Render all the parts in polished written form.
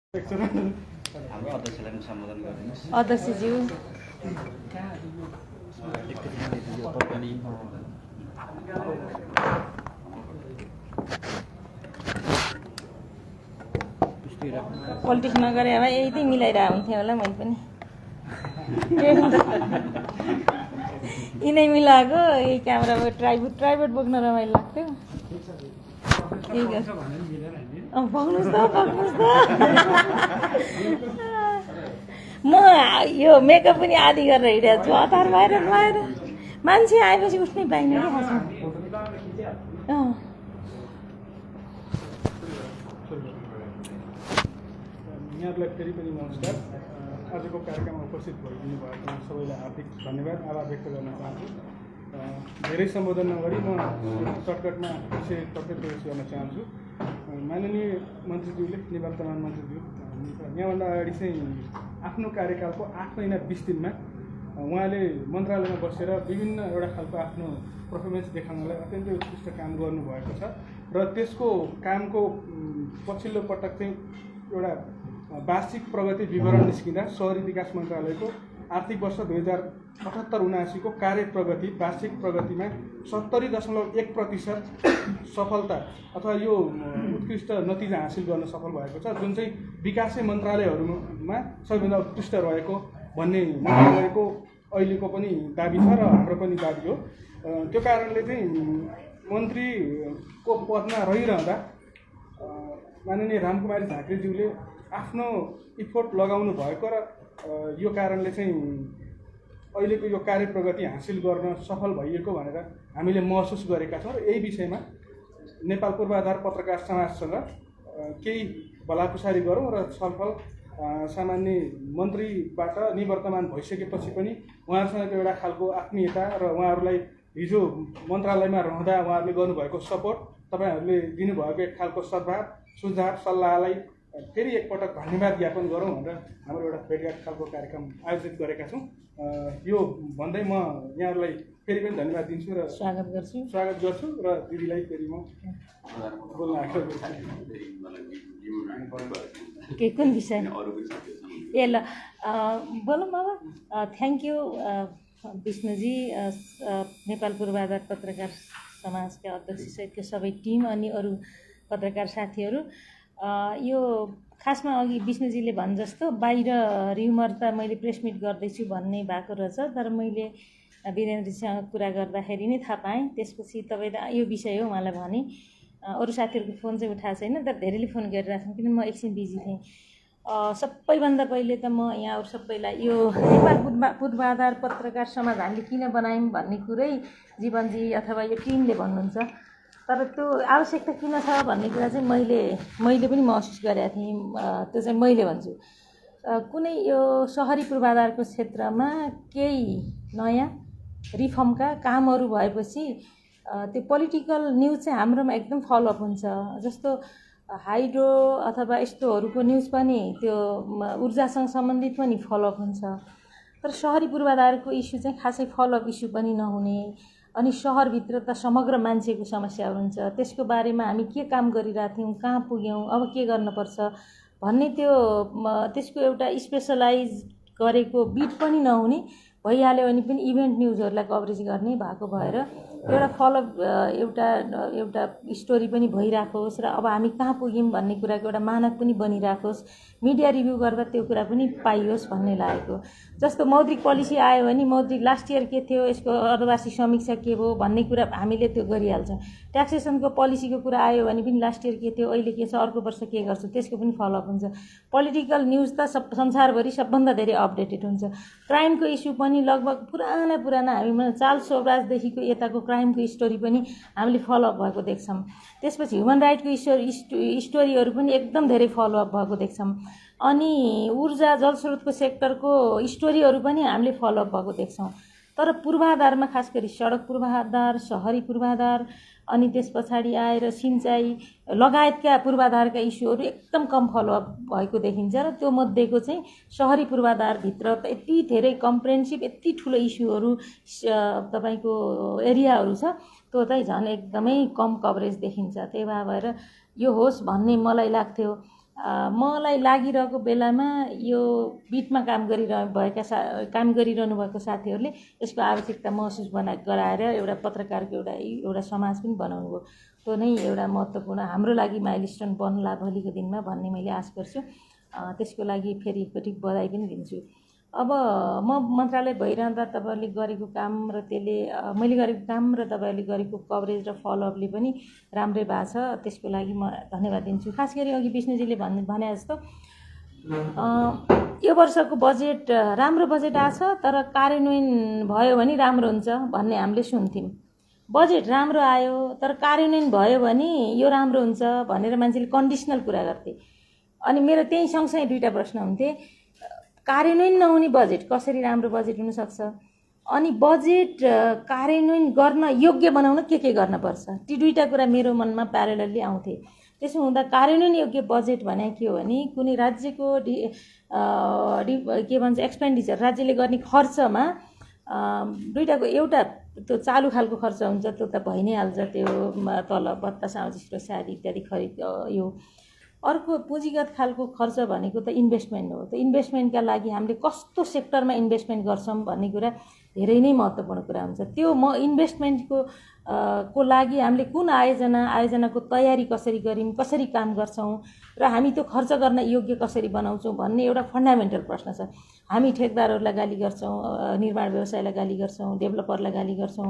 हाम्रो अध्यक्षलाई पनि सम्बोधन गरिदिनुहोस्। अध्यक्षज्यू पोलिटिक्स नगरे भए यही चाहिँ मिलाइरहेको हुन्थेँ होला मैले पनि। यिनै मिलाएको यही क्यामेरामा ट्राइबोर्ड बोक्न रमाइलो लाग्थ्यो। पक्नुहोस् त म यो मेकअप पनि आदि गरेर हिँडेको छु हतार भएर नुहाएर। मान्छे आएपछि उठ्नै पाइने क्या खासमा। यहाँलाई फेरि पनि नमस्कार। आजको कार्यक्रममा उपस्थित भइदिनु भएकोमा सबैलाई हार्दिक धन्यवाद आभार व्यक्त गर्न चाहन्छु। धेरै सम्बोधन नगरी म सर्टकटमा विषय तत्त्व पेश गर्न चाहन्छु। माननीय मन्त्रीज्यूले निवर्तमान मन्त्रीज्यू यहाँभन्दा अगाडि चाहिँ आफ्नो कार्यकालको 8 महिना 20 दिनमा उहाँले मन्त्रालयमा बसेर विभिन्न एउटा खालको आफ्नो पर्फर्मेन्स देखाउनलाई अत्यन्तै उत्कृष्ट काम गर्नुभएको छ र त्यसको कामको पछिल्लो पटक चाहिँ एउटा वार्षिक प्रगति विवरण निस्किँदा शहरी विकास मन्त्रालयको आर्थिक वर्ष 2078-79 को कार्य प्रगति वार्षिक प्रगतिमा 70.1% सफलता अथवा यो उत्कृष्ट नतिजा हासिल गर्न सफल भएको छ, जुन चाहिँ विकासे मन्त्रालयहरूमा सबैभन्दा उत्कृष्ट रहेको भन्ने मन्त्रालयको अहिलेको पनि दाबी छ र हाम्रो पनि दाबी हो। त्यो कारणले चाहिँ मन्त्रीको पदमा रहिरहँदा माननीय रामकुमारी झाँक्रीज्यूले आफ्नो इफोर्ट लगाउनु भएको र यो कारणले चाहिँ अहिलेको यो कार्य प्रगति हासिल गर्न सफल भइएको भनेर हामीले महसुस गरेका छौँ र यही विषयमा नेपाल पूर्वाधार पत्रकार समाजसँग केही भलाकुसारी गरौँ र छलफल सामान्य मन्त्रीबाट निवर्तमान भइसकेपछि पनि उहाँहरूसँग एउटा खालको आत्मीयता र उहाँहरूलाई हिजो मन्त्रालयमा रहँदा उहाँहरूले गर्नुभएको सपोर्ट, तपाईँहरूले दिनुभएको एक खालको सद्भाव सुझाव सल्लाहलाई फेरि एकपटक धन्यवाद ज्ञापन गरौँ भनेर हाम्रो एउटा भेटघाट खालको कार्यक्रम आयोजित गरेका छौँ। यो भन्दै म यहाँहरूलाई फेरि पनि धन्यवाद दिन्छु र स्वागत गर्छु र दिदीलाई फेरि म बोल्न आग्रह गर्छु। के कुन विषय ए ल बोलौँ बाबा। थ्याङ्क यू विष्णुजी, नेपाल पूर्वाधार पत्रकार समाजका अध्यक्ष सहितको सबै टिम अनि अरू पत्रकार साथीहरू। यो खासमा अघि विष्णुजीले भने जस्तो बाहिर र्युमर त मैले प्रेस मिट गर्दैछु भन्ने भएको रहेछ, तर मैले वीरेन्द्रजीसँग कुरा गर्दाखेरि नै थाहा पाएँ। त्यसपछि तपाईँले यो विषय हो उहाँलाई भने अरू साथीहरूको फोन चाहिँ उठाएको छैन, तर धेरैले फोन गरिरहेको छन् किन म एकछिन बिजी थिएँ। सबैभन्दा पहिले त म यहाँ अरू सबैलाई यो नेपाल पूर्वाधार पत्रकार समाज हामीले किन बनायौँ भन्ने कुरै जीवनजी अथवा यो टिमले भन्नुहुन्छ, तर त्यो आवश्यकता किन छ भन्ने कुरा चाहिँ मैले पनि महसुस गरेको थिएँ। त्यो चाहिँ मैले भन्छु कुनै यो सहरी पूर्वाधारको क्षेत्रमा केही नयाँ रिफर्मका कामहरू भएपछि त्यो पोलिटिकल न्युज चाहिँ हाम्रोमा एकदम फलोअप हुन्छ। जस्तो हाइड्रो अथवा यस्तोहरूको न्युज पनि त्यो ऊर्जासँग सम्बन्धित पनि फलोअप हुन्छ, तर सहरी पूर्वाधारको इस्यु चाहिँ खासै फलोअप इस्यु पनि नहुने। अनि सहरभित्र त समग्र मान्छेको समस्या हुन्छ, त्यसको बारेमा हामी के काम गरिरहेको थियौँ, कहाँ पुग्यौँ, अब के गर्नुपर्छ भन्ने त्यसको एउटा स्पेसलाइज गरेको बिट पनि नहुने भइहाल्यो भने पनि इभेन्ट न्युजहरूलाई कभरेज गर्ने भएको भएर एउटा फलोअप एउटा स्टोरी पनि भइराखोस् र अब हामी कहाँ पुग्यौँ भन्ने कुराको एउटा मानक पनि बनिराखोस्, मिडिया रिभ्यू गर्दा त्यो कुरा पनि पाइयोस् भन्ने लागेको। जस्तो मौद्रिक पोलिसी आयो भने मौद्रिक लास्ट इयर के थियो, यसको अर्धवार्षिक समीक्षा के भयो भन्ने कुरा हामीले त्यो गरिहाल्छौँ। ट्याक्सेसनको पोलिसीको कुरा आयो भने पनि लास्ट इयर के थियो, अहिले के छ, अर्को वर्ष के गर्छ, त्यसको पनि फलोअप हुन्छ। पोलिटिकल न्युज त संसारभरि सबभन्दा धेरै अपडेटेड हुन्छ। क्राइमको इस्यु पनि लगभग पुराना हामीमा चार्ल्स सोब्राजदेखिको यताको क्राइमको स्टोरी पनि हामीले फलोअप भएको देख्छौँ। त्यसपछि ह्युमन राइटको स्टोरीहरू पनि एकदम धेरै फलोअप भएको देख्छौँ। अनि ऊर्जा जलस्रोतको सेक्टरको स्टोरीहरू पनि हामीले फलोअप भएको देख्छौँ। तर पूर्वाधारमा खास गरी सडक पूर्वाधार, सहरी पूर्वाधार अनि त्यस पछाडि आएर सिँचाइ लगायतका पूर्वाधारका इस्युहरू एकदम कम फलोअप भएको देखिन्छ र त्यो मध्येको चाहिँ सहरी पूर्वाधारभित्र त यति धेरै कम्प्रेहेन्सिभ यति ठुलो इस्युहरू तपाईँको एरियाहरू छ, त्यो चाहिँ झन् एकदमै कम कभरेज देखिन्छ। त्यही भएर यो होस् भन्ने मलाई लाग्थ्यो। मलाई लागिरहेको बेलामा यो बिटमा काम गरिरहनु भएको साथीहरूले यसको आवश्यकता महसुस गराएर एउटा पत्रकारको एउटा समाज पनि बनाउनु भयो। त्यो नै एउटा महत्त्वपूर्ण हाम्रो लागि माइलस्टोन बन्ला भोलिको दिनमा भन्ने मैले आश गर्छु। त्यसको लागि फेरि एकपटि बधाई पनि दिन्छु। अब म मन्त्रालय भइरहँदा तपाईँहरूले गरेको काम र त्यसले मैले गरेको काम र तपाईँहरूले गरेको कभरेज र फलोअपले पनि राम्रै भएको छ। त्यसको लागि म धन्यवाद दिन्छु। खास गरी अघि विष्णुजीले भने जस्तो यो वर्षको बजेट राम्रो बजेट आछ, तर कार्यान्वयन भयो भने राम्रो हुन्छ भन्ने हामीले सुन्थ्यौँ। बजेट राम्रो आयो तर कार्यान्वयन भयो भने यो राम्रो हुन्छ भनेर मान्छेले कन्डिसनल कुरा गर्थे। अनि मेरो त्यही सँगसँगै दुईवटा प्रश्न हुन्थे। कार्यान्वयन नहुने बजेट कसरी राम्रो बजेट हुनसक्छ? अनि बजेट कार्यान्वयन गर्न योग्य बनाउन के गर्नुपर्छ? ती दुईवटा कुरा मेरो मनमा प्यारेलली आउँथे। त्यसो हुँदा कार्यान्वयन योग्य बजेट भने के हो भने कुनै राज्यको के भन्छ एक्सपेन्डिचर, राज्यले गर्ने खर्चमा दुईवटाको एउटा त्यो चालु खालको खर्च हुन्छ, त्यो त भइ नै हाल्छ, त्यो तल भत्ता सामाजिक सुरक्षा आदि इत्यादि खरिद यो। अर्को पुँजीगत खालको खर्च भनेको त इन्भेस्टमेन्ट हो। त्यो इन्भेस्टमेन्टका लागि हामीले कस्तो सेक्टरमा इन्भेस्टमेन्ट गर्छौँ भन्ने कुरा धेरै नै महत्त्वपूर्ण कुरा हुन्छ। त्यो इन्भेस्टमेन्टको को लागि हामीले कुन आयोजनाको तयारी कसरी गर्यौँ, कसरी काम गर्छौँ र हामी त्यो खर्च गर्न योग्य कसरी बनाउँछौँ भन्ने एउटा फन्डामेन्टल प्रश्न छ। हामी ठेकदारहरूलाई गाली गर्छौँ, निर्माण व्यवसायलाई गाली गर्छौँ, डेभलपरलाई गाली गर्छौँ,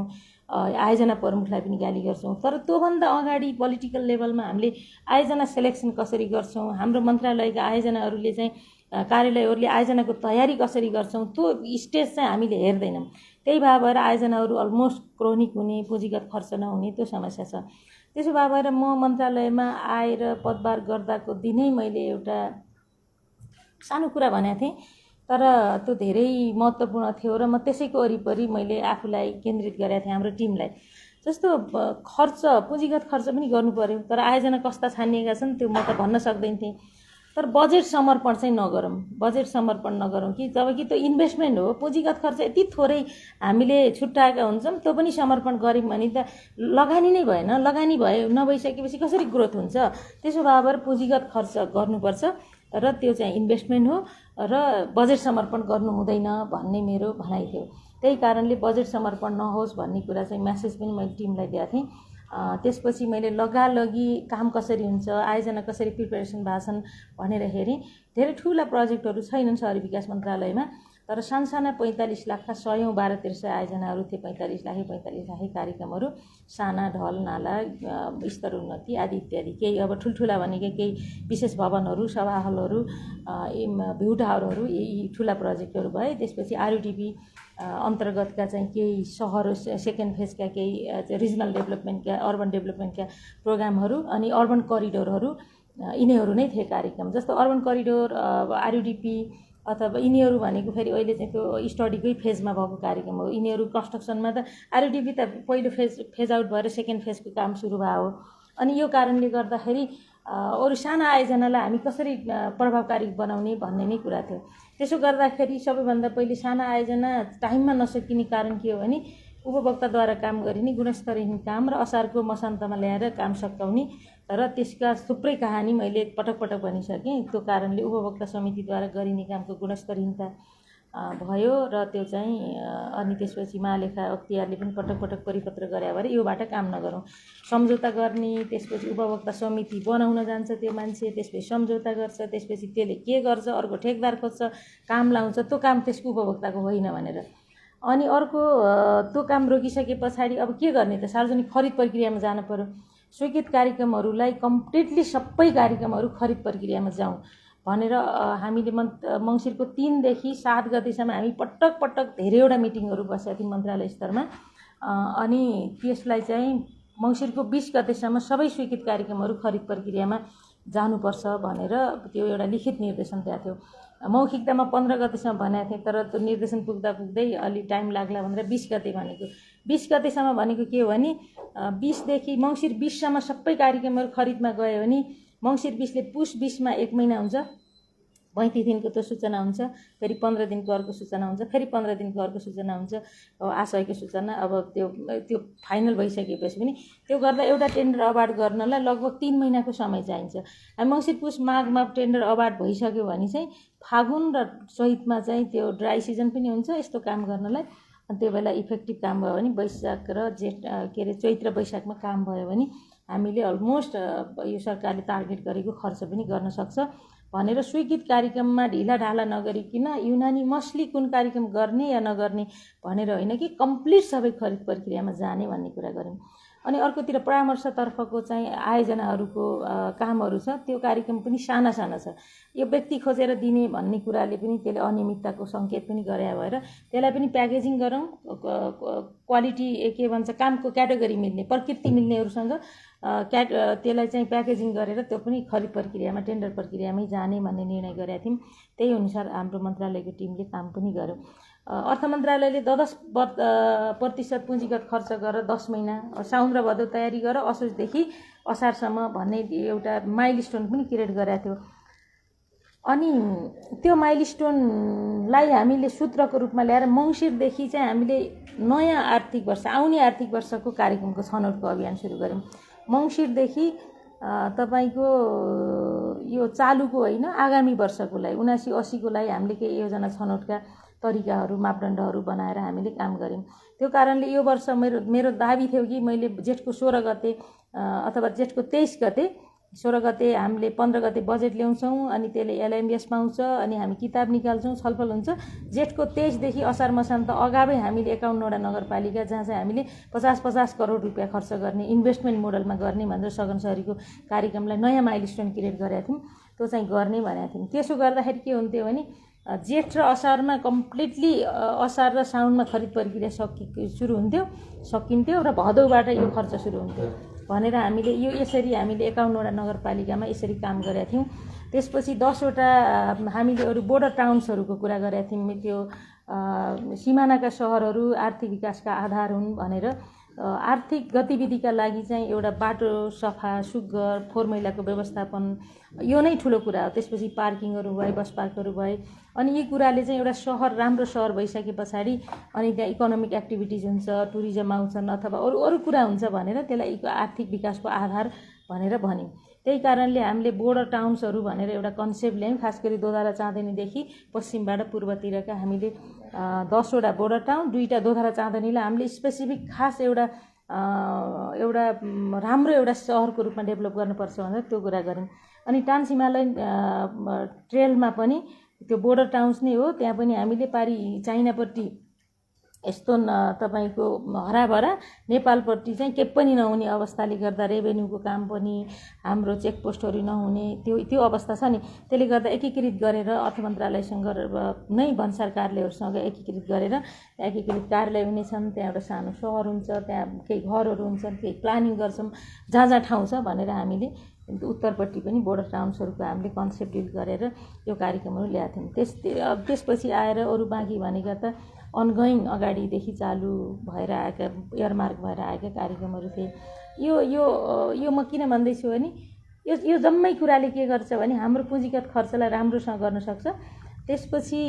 आयोजना प्रमुखलाई पनि गाली गर्छौँ। तर त्योभन्दा अगाडि पोलिटिकल लेभलमा हामीले आयोजना सेलेक्सन कसरी गर्छौँ, हाम्रो मन्त्रालयका आयोजनाहरूले चाहिँ कार्यालयहरूले आयोजनाको तयारी कसरी गर्छौँ, त्यो स्टेज चाहिँ हामीले हेर्दैनौँ। त्यही भएर आयोजनाहरू अलमोस्ट क्रोनिक हुने, पुँजीगत खर्च नहुने त्यो समस्या छ। त्यसो भएर म मन्त्रालयमा आएर पदभार गर्दाको दिनै मैले एउटा सानो कुरा भनेको थिएँ, तर त्यो धेरै महत्त्वपूर्ण थियो र म त्यसैको वरिपरि मैले आफूलाई केन्द्रित गरेको थिएँ, हाम्रो टिमलाई। जस्तो खर्च, पुँजीगत खर्च पनि गर्नु पर्यो, तर आयोजना कस्ता छानिएका छन् त्यो म त भन्न सक्दैन थिएँ। तर बजेट समर्पण चाहिँ नगरौँ, बजेट समर्पण नगरौँ कि जबकि त्यो इन्भेस्टमेन्ट हो। पुँजीगत खर्च यति थोरै हामीले छुट्याएका हुन्छौँ, त्यो पनि समर्पण गऱ्यौँ भने त लगानी नै भएन। लगानी नभइसकेपछि कसरी ग्रोथ हुन्छ? त्यसो भएर पुँजीगत खर्च गर्नुपर्छ र त्यो चाहिँ इन्भेस्टमेन्ट हो र बजेट समर्पण गर्नु हुँदैन भन्ने मेरो भनाइ थियो। त्यही कारणले बजेट समर्पण नहोस् भन्ने कुरा चाहिँ मेसेज पनि मैले टिमलाई दिएको थिएँ। त्यसपछि मैले लगालगी काम कसरी हुन्छ, आयोजना कसरी प्रिपेरेसन भएको छन् भनेर हेरेँ। धेरै ठुला प्रोजेक्टहरू छैनन् सहरी विकास मन्त्रालयमा, तर साना 45 लाखका 100-12-13 आयोजनाहरू थिए। 45 लाखे कार्यक्रमहरू, साना ढल नाला, स्तर उन्नति आदि इत्यादि। केही अब ठुल्ठुला भनेको केही विशेष भवनहरू, सभा हलहरू, भ्यू टावरहरू, यी ठुला प्रोजेक्टहरू भए। त्यसपछि आरयुडिपी अन्तर्गतका चाहिँ केही सहर सेकेन्ड फेजका केही रिजनल डेभलपमेन्टका, अर्बन डेभलपमेन्टका प्रोग्रामहरू, अनि अर्बन करिडोरहरू, यिनीहरू नै थिए कार्यक्रम। जस्तो अर्बन करिडोर, आरयुडिपी अथवा यिनीहरू भनेको फेरि अहिले चाहिँ त्यो स्टडीकै फेजमा भएको कार्यक्रम हो। यिनीहरू कन्स्ट्रक्सनमा त आरयुडिपी त पहिलो फेज आउट भएर सेकेन्ड फेजको काम सुरु भयो। अनि यो कारणले गर्दाखेरि अरू साना आयोजनालाई हामी कसरी प्रभावकारी बनाउने भन्ने नै कुरा थियो। त्यसो गर्दाखेरि सबैभन्दा पहिले साना आयोजना टाइममा नसकिने कारण के हो भने उपभोक्ताद्वारा काम गरिने गुणस्तरहीन काम र असारको मसान्तमा ल्याएर काम सकाउने र त्यसका थुप्रै कहानी मैले पटक भनिसकेँ। त्यो कारणले उपभोक्ता समितिद्वारा गरिने कामको गुणस्तरहीनता भयो र त्यो चाहिँ अनि त्यसपछि महालेखा अख्तियारले पनि पटक परिपत्र गरे भएर योबाट काम नगरौँ, सम्झौता गर्ने। त्यसपछि उपभोक्ता समिति बनाउन जान्छ त्यो मान्छे, त्यसपछि सम्झौता गर्छ, त्यसपछि त्यसले के गर्छ, अर्को ठेकदार खोज्छ, काम लाउँछ, त्यो काम त्यसको उपभोक्ताको होइन भनेर। अनि अर्को त्यो काम रोकिसके पछाडि अब के गर्ने त? सार्वजनिक खरिद प्रक्रियामा जानु पर्यो। स्वीकृत कार्यक्रमहरूलाई कम्प्लिटली सबै कार्यक्रमहरू खरिद प्रक्रियामा जाउँ भनेर हामीले मङ्सिरको 3 देखि 7 गतेसम्म हामी पटक धेरैवटा मिटिङहरू बसेका थियौँ मन्त्रालय स्तरमा। अनि त्यसलाई चाहिँ मङ्सिरको 20 गतेसम्म सबै स्वीकृत कार्यक्रमहरू खरिद प्रक्रियामा जानुपर्छ भनेर त्यो एउटा लिखित निर्देशन दिएको थियो। मौखिकतामा 15 गतेसम्म भनेको थिएँ, तर त्यो निर्देशन पुग्दै अलि टाइम लाग्ला भनेर 20 गते भनेको। 20 गतेसम्म भनेको के हो भने 20 देखि मङ्सिर 20 सम्म सबै कार्यक्रमहरू खरिदमा गयो भने मङ्सिर 20 ले पुस 20 मा 1 महिना हुन्छ 35 दिनको त्यो सूचना हुन्छ, फेरि 15 दिनको अर्को सूचना हुन्छ, फेरि 15 दिनको अर्को सूचना हुन्छ, आशयको सूचना। अब त्यो फाइनल भइसकेपछि पनि त्यो गर्दा एउटा टेन्डर अवार्ड गर्नलाई लगभग 3 महिनाको समय चाहिन्छ। हामी मङ्सिर पुस माघमा टेन्डर अवार्ड भइसक्यो भने चाहिँ फागुन र चैतमा चाहिँ त्यो ड्राई सिजन पनि हुन्छ यस्तो काम गर्नलाई। अनि त्यो बेला इफेक्टिभ काम भयो भने वैशाख र जेठ चैत र वैशाखमा काम भयो भने हामीले अलमोस्ट यो सरकारले टार्गेट गरेको खर्च पनि गर्न सक्छ भनेर स्वीकृत कार्यक्रममा ढिलाढाला नगरिकन युनानिमसली कुन कार्यक्रम गर्ने या नगर्ने भनेर होइन कि कम्प्लिट सबै खरिद प्रक्रियामा जाने भन्ने कुरा गऱ्यौँ। अनि अर्कोतिर परामर्शतर्फको चाहिँ आयोजनाहरूको कामहरू छ, त्यो कार्यक्रम पनि साना साना छ। यो व्यक्ति खोजेर दिने भन्ने कुराले पनि त्यसले अनियमितताको सङ्केत पनि गरे भएर त्यसलाई पनि प्याकेजिङ गरौँ, क्वालिटी के भन्छ कामको क्याटेगोरी मिल्ने प्रकृति मिल्नेहरूसँग त्यसलाई चाहिँ प्याकेजिङ गरेर त्यो पनि खरिद प्रक्रियामा टेन्डर प्रक्रियामै जाने भन्ने निर्णय गरेका थियौँ। त्यही अनुसार हाम्रो मन्त्रालयको टिमले काम पनि गर्यो। अर्थ मन्त्रालयले 10% पुँजीगत खर्च गरेर 10 महिना साउन र भदौ तयारी गरेर असोजदेखि असारसम्म भन्ने एउटा माइलस्टोन पनि क्रिएट गरेको थियो। अनि त्यो माइलस्टोनलाई हामीले सूत्रको रूपमा ल्याएर मङ्सिरदेखि चाहिँ हामीले नयाँ आर्थिक वर्ष आउने आर्थिक वर्षको कार्यक्रमको छनौटको अभियान सुरु गऱ्यौँ। मङ्सिरदेखि तपाईँको यो चालुको होइन आगामी वर्षको लागि 79-80को लागि हामीले केही योजना छनौटका तरिकाहरू मापदण्डहरू बनाएर हामीले काम गऱ्यौँ। त्यो कारणले यो वर्ष मेरो दाबी थियो कि मैले जेठको 16 गते अथवा जेठको 23 गते 16 गते हामीले 15 गते बजेट ल्याउँछौँ अनि त्यसले एलएमएस पाउँछ अनि हामी किताब निकाल्छौँ, छलफल हुन्छ। जेठको 23 देखि असार मसान्त अगावै हामीले 51वटा नगरपालिका जहाँ चाहिँ हामीले 50-50 करोड रुपियाँ खर्च गर्ने इन्भेस्टमेन्ट मोडलमा गर्ने भनेर सगनसरीको कार्यक्रमलाई नयाँ माइलस्टोन क्रिएट गरेका थियौँ। त्यो चाहिँ गर्ने भनेका थियौँ। त्यसो गर्दाखेरि के हुन्थ्यो भने जेठ र असारमा कम्प्लिटली असार र साउनमा खरिद प्रक्रिया सुरु हुन्थ्यो सकिन्थ्यो र भदौबाट यो खर्च सुरु हुन्थ्यो भनेर हामीले यसरी हामीले 51वटा नगरपालिकामा यसरी काम गरेका थियौँ। त्यसपछि 10वटा हामीले अरू बोर्डर टाउन्सहरूको कुरा गरेका थियौँ। त्यो सिमानाका सहरहरू आर्थिक विकासका आधार हुन् भनेर आर्थिक गतिविधिका लागि चाहिँ एउटा बाटो सफा सुग्घर फोहोर मैलाको व्यवस्थापन यो नै ठुलो कुरा हो। त्यसपछि पार्किङहरू भए, बस पार्कहरू भए अनि यी कुराले चाहिँ एउटा सहर राम्रो सहर भइसके पछाडि अनि त्यहाँ इकोनोमिक एक्टिभिटिज हुन्छ, टुरिज्म आउँछन् अथवा अरू कुरा हुन्छ भनेर त्यसलाई आर्थिक विकासको आधार भनेर भन्यौँ। त्यही कारणले हामीले बोर्डर टाउन्सहरू भनेर एउटा कन्सेप्ट ल्यायौँ। खास गरी दोधारा चाँदनीदेखि पश्चिमबाट पूर्वतिरका हामीले 10वटा बोर्डर टाउन 2टा दोधारा चाँदनीलाई हामीले स्पेसिफिक खास एउटा राम्रो एउटा सहरको रूपमा डेभलप गर्नुपर्छ भनेर त्यो कुरा गऱ्यौँ। अनि ट्रान्स हिमालयन ट्रेलमा पनि त्यो बोर्डर टाउन्स नै हो, त्यहाँ पनि हामीले पारी चाइनापट्टि यस्तो तपाईँको हराभरा नेपालपट्टि चाहिँ केही पनि नहुने अवस्थाले गर्दा रेभेन्यूको काम पनि हाम्रो चेकपोस्टहरू नहुने त्यो अवस्था छ नि। त्यसले गर्दा एकीकृत गरेर अर्थ मन्त्रालयसँग नै भन्सार कार्यालयहरूसँग एकीकृत गरेर एकीकृत कार्यालय हुनेछन्। त्यहाँ एउटा सानो सहर हुन्छ, त्यहाँ केही घरहरू हुन्छन्, केही प्लानिङ गर्छौँ जहाँ जहाँ ठाउँ छ भनेर हामीले उत्तरपट्टि पनि बोर्डर टाउन्सहरूको हामीले कन्सेप्ट डिल गरेर यो कार्यक्रमहरू ल्याएको थियौँ। त्यसपछि आएर अरू बाँकी भनेका त अनगोइङ अगाडिदेखि चालु भएर आएका एयरमार्क भएर आएका कार्यक्रमहरू थिए। यो म किन भन्दैछु भने यो जम्मै कुराले के गर्छ भने हाम्रो पुँजीगत खर्चलाई राम्रोसँग गर्न सक्छ। त्यसपछि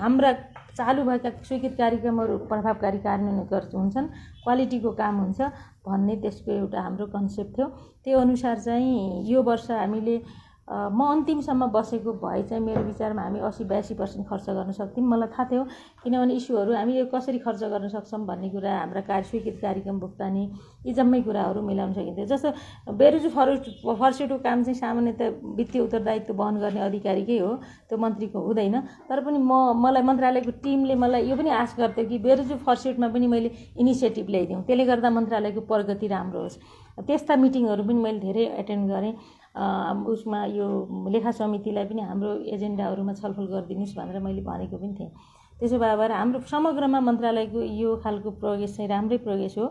हाम्रा चालु भएका स्वीकृत कार्यक्रमहरू प्रभावकारी कार्यान्वयन हुन्छन्, क्वालिटीको काम हुन्छ भन्ने त्यसको एउटा हाम्रो कन्सेप्ट थियो। त्यो अनुसार चाहिँ यो वर्ष हामीले म अन्तिमसम्म बसेको भए चाहिँ मेरो विचारमा हामी 80-82% खर्च गर्न सक्थ्यौँ। मलाई थाहा थियो किनभने इस्युहरू हामी यो कसरी खर्च गर्न सक्छौँ भन्ने कुरा, हाम्रा स्वीकृत कार्यक्रम भुक्तानी यी जम्मै कुराहरू मिलाउन सकिन्थ्यो। जस्तो बेरोजु फर्सेटको काम चाहिँ सामान्यतः वित्तीय उत्तरदायित्व वहन गर्ने अधिकारीकै हो, त्यो मन्त्रीको हुँदैन। तर पनि मलाई मन्त्रालयको टिमले मलाई यो पनि आश गर्थ्यो कि बेरोजु फर्सेटमा पनि मैले इनिसिएटिभ ल्याइदिउँ, त्यसले गर्दा मन्त्रालयको प्रगति राम्रो होस्। त्यस्ता मिटिङहरू पनि मैले धेरै एटेन्ड गरेँ। उसमा यो लेखा समितिलाई पनि हाम्रो एजेन्डाहरूमा छलफल गरिदिनुहोस् भनेर मैले भनेको पनि थिएँ। त्यसो भएर हाम्रो समग्रमा मन्त्रालयको यो खालको प्रोग्रेस चाहिँ राम्रै प्रोग्रेस हो।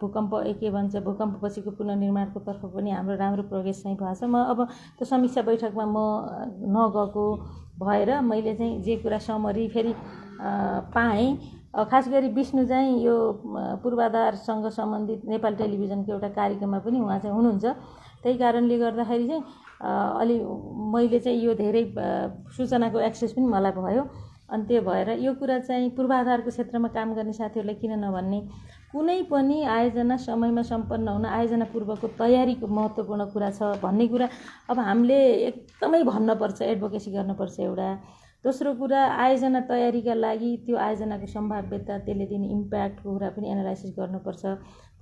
भूकम्प के भन्छ भूकम्पपछिको पुनर्निर्माणको तर्फ पनि हाम्रो राम्रो प्रोग्रेस चाहिँ भएको छ। म अब त्यो समीक्षा बैठकमा म नगएको भएर मैले चाहिँ जे कुरा समरी फेरि पाएँ। खास गरी विष्णु चाहिँ यो पूर्वाधारसँग सम्बन्धित नेपाल टेलिभिजनको एउटा कार्यक्रममा पनि उहाँ चाहिँ हुनुहुन्छ। त्यही कारणले गर्दाखेरि चाहिँ अलि मैले चाहिँ यो धेरै सूचनाको एक्सेस पनि मलाई भयो। अनि त्यो भएर यो कुरा चाहिँ पूर्वाधारको क्षेत्रमा काम गर्ने साथीहरूलाई किन नभन्ने, कुनै पनि आयोजना समयमा सम्पन्न हुन आयोजना पूर्वको तयारीको महत्त्वपूर्ण कुरा छ भन्ने कुरा अब हामीले एकदमै भन्नुपर्छ, एडभोकेसी गर्नुपर्छ एउटा। दोस्रो कुरा आयोजना तयारीका लागि त्यो आयोजनाको सम्भाव्यता, त्यसले दिने इम्प्याक्टको कुरा पनि एनालाइसिस गर्नुपर्छ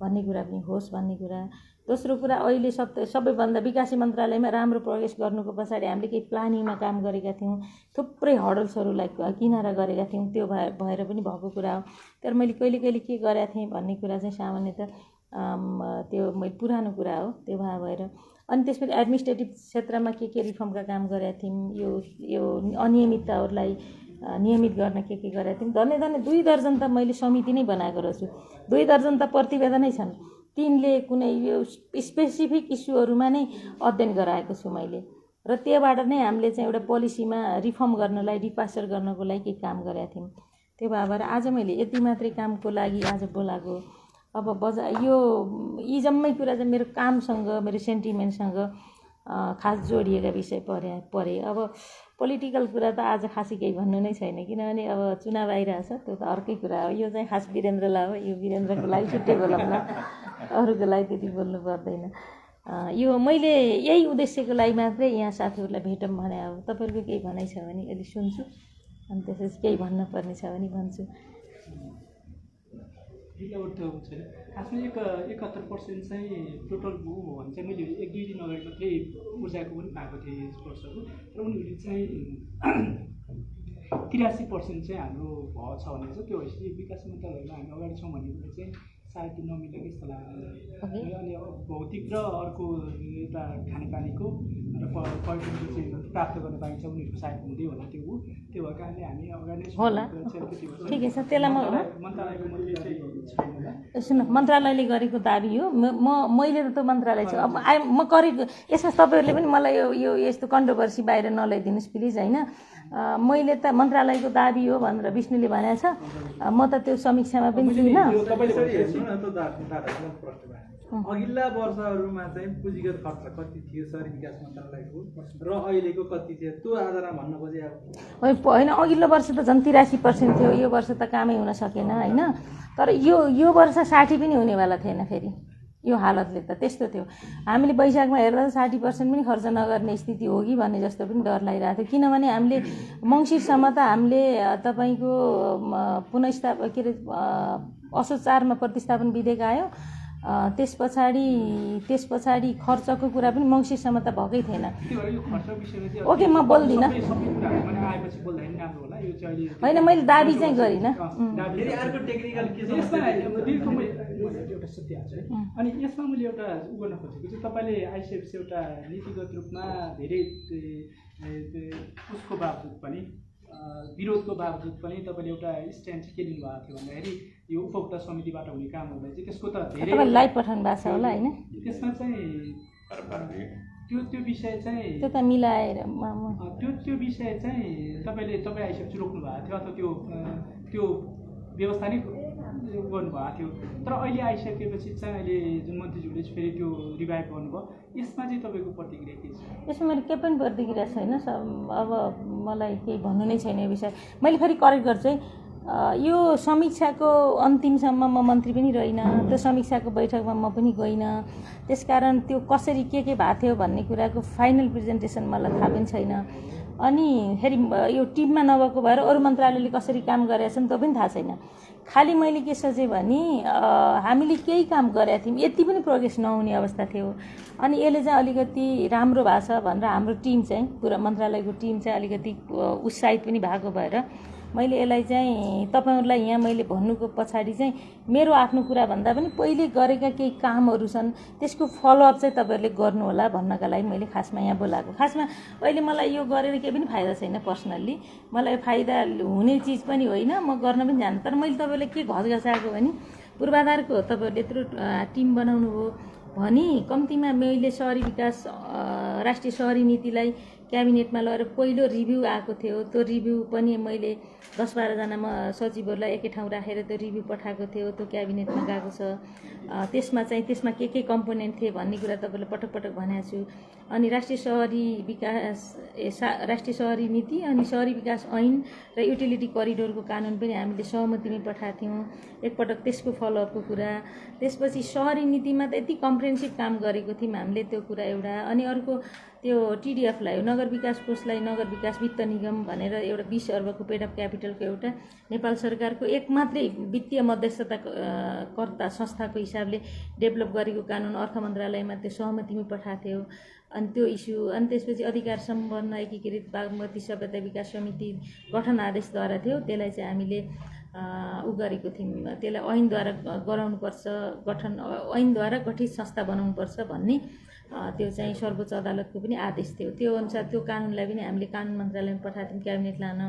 भन्ने कुरा पनि होस् भन्ने कुरा। दोस्रो कुरा अहिले सबैभन्दा विकास मन्त्रालयमा राम्रो प्रोग्रेस गर्नुको पछाडि हामीले केही प्लानिङमा काम गरेका थियौँ, थुप्रै हडल्सहरूलाई किनारा गरेका थियौँ, त्यो भएर पनि भएको कुरा हो। तर मैले कहिले कहिले के गरेका थिएँ भन्ने कुरा चाहिँ सामान्यतः त्यो मैले पुरानो कुरा हो, त्यो भएर। अनि त्यसपछि एडमिनिस्ट्रेटिभ क्षेत्रमा के रिफर्मका काम गरेका थियौँ, यो अनियमितताहरूलाई नियमित गर्न के गरेका थियौँ। धन्य 2 दर्जन त मैले समिति नै बनाएको रहेछु, 2 दर्जन त प्रतिवेदनै छन्, 3ले कुनै यो स्पेसिफिक इस्युहरूमा नै अध्ययन गराएको छु मैले। र त्योबाट नै हामीले चाहिँ एउटा पोलिसीमा रिफर्म गर्नलाई, डिपास्चर गर्नको लागि केही काम गरेका थियौँ। त्यो भएर आज मैले यति मात्रै कामको लागि आज बोलाएको। अब यी जम्मै कुरा चाहिँ मेरो कामसँग, मेरो सेन्टिमेन्टसँग खास जोडिएका विषय परे। अब पोलिटिकल कुरा त आज खासै केही भन्नु नै छैन, किनभने अब चुनाव आइरहेछ, त्यो त अर्कै कुरा हो। यो चाहिँ खास वीरेन्द्रलाई हो, यो वीरेन्द्रको लागि छुट्टै बोलौँ न, अरूको लागि त्यति बोल्नु पर्दैन। यो मैले यही उद्देश्यको लागि मात्रै यहाँ साथीहरूलाई भेटौँ भने हो। तपाईँहरूको केही भनाइ छ भने अहिले सुन्छु, अनि त्यसपछि केही भन्नुपर्ने छ भने भन्छु। खासमा 71% चाहिँ टोटल हो भने चाहिँ मैले 1-2 दिन अगाडि मात्रै ऊर्जाको पनि पाएको थिएँ यस वर्षको। र उनीहरूले चाहिँ 83% चाहिँ हाम्रो भएको छ भने चाहिँ त्यो भएपछि विकास मन्त्रालयमा हामी अगाडि छौँ भन्ने कुरा चाहिँ सायद नमिलेको जस्तो लाग्छ। अनि भौतिक र अर्को यता खानेपानीको र पर्यटनको चाहिँ प्राप्त गर्न पाइन्छ उनीहरूको सायद हुँदै होला त्यो हो। त्यो भएको कारणले हामी अगाडि होला, ठिकै छ। त्यसलाई मन्त्रालयको मात्रै चाहिँ छैन। सुन, मन्त्रालयले गरेको दाबी हो, मैले त त्यो मन्त्रालय छु। अब म गरेको यसमा तपाईँहरूले पनि मलाई यो यस्तो कन्ट्रोभर्सी बाहिर नल्याइदिनुहोस् प्लिज, होइन। मैले त मन्त्रालयको दाबी हो भनेर विष्णुले भनेको छ, म त त्यो समीक्षामा पनि थिइनँ। अघिल्ला वर्षहरूमा चाहिँ पुँजीगत खर्च कति थियो शहरी विकास मन्त्रालयको र अहिलेको कति थियो, त्यो आधारमा भन्न खोजे? होइन, अघिल्लो वर्ष त झन् 83% थियो, यो वर्ष त कामै हुन सकेन, होइन। तर यो वर्ष 60 पनि हुनेवाला थिएन। फेरि यो हालतले त त्यस्तो थियो। हामीले वैशाखमा हेर्दा 60% पनि खर्च नगर्ने स्थिति हो कि भन्ने जस्तो पनि डर लागिरहेको थियो, किनभने हामीले मङ्सिरसम्म त हामीले तपाईँको पुनःस्थापन के अरे असोज 4मा प्रतिस्थापन विधेयक आयो। त्यस पछाडि खर्चको कुरा पनि मङ्सिरसम्म त भएकै थिएन। ओके, म बोल्दिनँ, होइन, मैले दाबी चाहिँ गरिनँ। अनि यसमा मैले एउटा गर्न खोजेको चाहिँ तपाईँले आइसिएफसी एउटा नीतिगत रूपमा धेरै उसको बावजुद पनि, विरोधको बावजुद पनि तपाईँले एउटा स्ट्यान्ड के लिनुभएको थियो भन्दाखेरि यो उपभोक्ता समितिबाट हुने कामहरूलाई चाहिँ त्यसको त धेरै लाइभ पठाउनु भएको छ होला, होइन। त्यसमा चाहिँ त्यो विषय चाहिँ त्यो त मिलाएर त्यो विषय चाहिँ तपाईँ आइसिएफसी रोक्नु भएको थियो अथवा त्यो व्यवस्था नै गर्नुभएको थियो। तर अहिले आइसकेपछि चाहिँ अहिले जुन मन्त्रीज्यूले फेरि त्यो रिभाइभ गर्नुभयो, यसमा चाहिँ तपाईँको प्रतिक्रिया के छ? यसमा मेरो केही पनि प्रतिक्रिया छैन। अब मलाई केही भन्नु नै छैन यो विषय। मैले फेरि करेक्ट गर्छु है, यो समीक्षाको अन्तिमसम्म म मन्त्री पनि रहिनँ, त्यो समीक्षाको बैठकमा म पनि गइनँ। त्यसकारण त्यो कसरी के भएको थियो भन्ने कुराको फाइनल प्रेजेन्टेसन मलाई थाहा पनि छैन। अनि फेरि यो टिममा नभएको भएर अरू मन्त्रालयले कसरी काम गरेका छन् त्यो पनि थाहा छैन। खालि मैले के सोचेँ भने हामीले केही काम गरेका थियौँ, यति पनि प्रोग्रेस नहुने अवस्था थियो। अनि यसले चाहिँ अलिकति राम्रो भएको छ भनेर हाम्रो टिम चाहिँ, पुरा मन्त्रालयको टिम चाहिँ अलिकति उत्साहित पनि भएको भएर मैले यसलाई चाहिँ तपाईँहरूलाई यहाँ मैले भन्नुको पछाडि चाहिँ मेरो आफ्नो कुरा भन्दा पनि पहिले गरेका केही कामहरू छन्, त्यसको फलोअप चाहिँ तपाईँहरूले गर्नु होला भन्नका लागि मैले खासमा यहाँ बोलाएको। खासमा अहिले मलाई यो गरेर केही पनि फाइदा छैन, पर्सनल्ली मलाई फाइदा हुने चिज पनि होइन, म गर्न पनि जान्छु। तर मैले तपाईँलाई के घचघचाएको भने पूर्वाधारको तपाईँहरूले यत्रो टिम बनाउनु हो भनी कम्तीमा मैले सहरी विकास राष्ट्रिय सहरी नीतिलाई क्याबिनेटमा लगेर पहिलो रिभ्यू आएको थियो। त्यो रिभ्यू पनि मैले 10-12 जना सचिवहरूलाई एकै ठाउँ राखेर त्यो रिभ्यू पठाएको थियो, त्यो क्याबिनेटमा गएको छ। त्यसमा के कम्पोनेन्ट थिए भन्ने कुरा तपाईँलाई पटक पटक भनेको छु। अनि राष्ट्रिय सहरी नीति अनि सहरी विकास ऐन र युटिलिटी करिडोरको कानुन पनि हामीले सहमतिमै पठाएको थियौँ एकपटक, त्यसको फलोअपको कुरा। त्यसपछि सहरी नीतिमा त यति कम्प्रिहेन्सिभ काम गरेको थियौँ हामीले, त्यो कुरा एउटा। अनि अर्को त्यो TDF-लाई, नगर विकास कोषलाई नगर विकास वित्त निगम भनेर एउटा 20 अर्बको पेड अफ क्यापिटलको एउटा नेपाल सरकारको एक मात्रै वित्तीय मध्यस्थताकर्ता संस्थाको हिसाबले डेभलप गरेको कानुन अर्थ मन्त्रालयमा त्यो सहमतिमै पठाएको थियो। अनि त्यो इस्यु, अनि त्यसपछि अधिकार सम्पन्न एकीकृत बागमती सभ्यता विकास समिति गठन आदेशद्वारा थियो, त्यसलाई चाहिँ हामीले गरेको थियौँ। त्यसलाई ऐनद्वारा गराउनुपर्छ, ऐनद्वारा गठित संस्था बनाउनुपर्छ भन्ने त्यो चाहिँ सर्वोच्च अदालतको पनि आदेश थियो। त्यो अनुसार त्यो कानुनलाई पनि हामीले कानुन मन्त्रालयमा पठाएको थियौँ क्याबिनेट लान।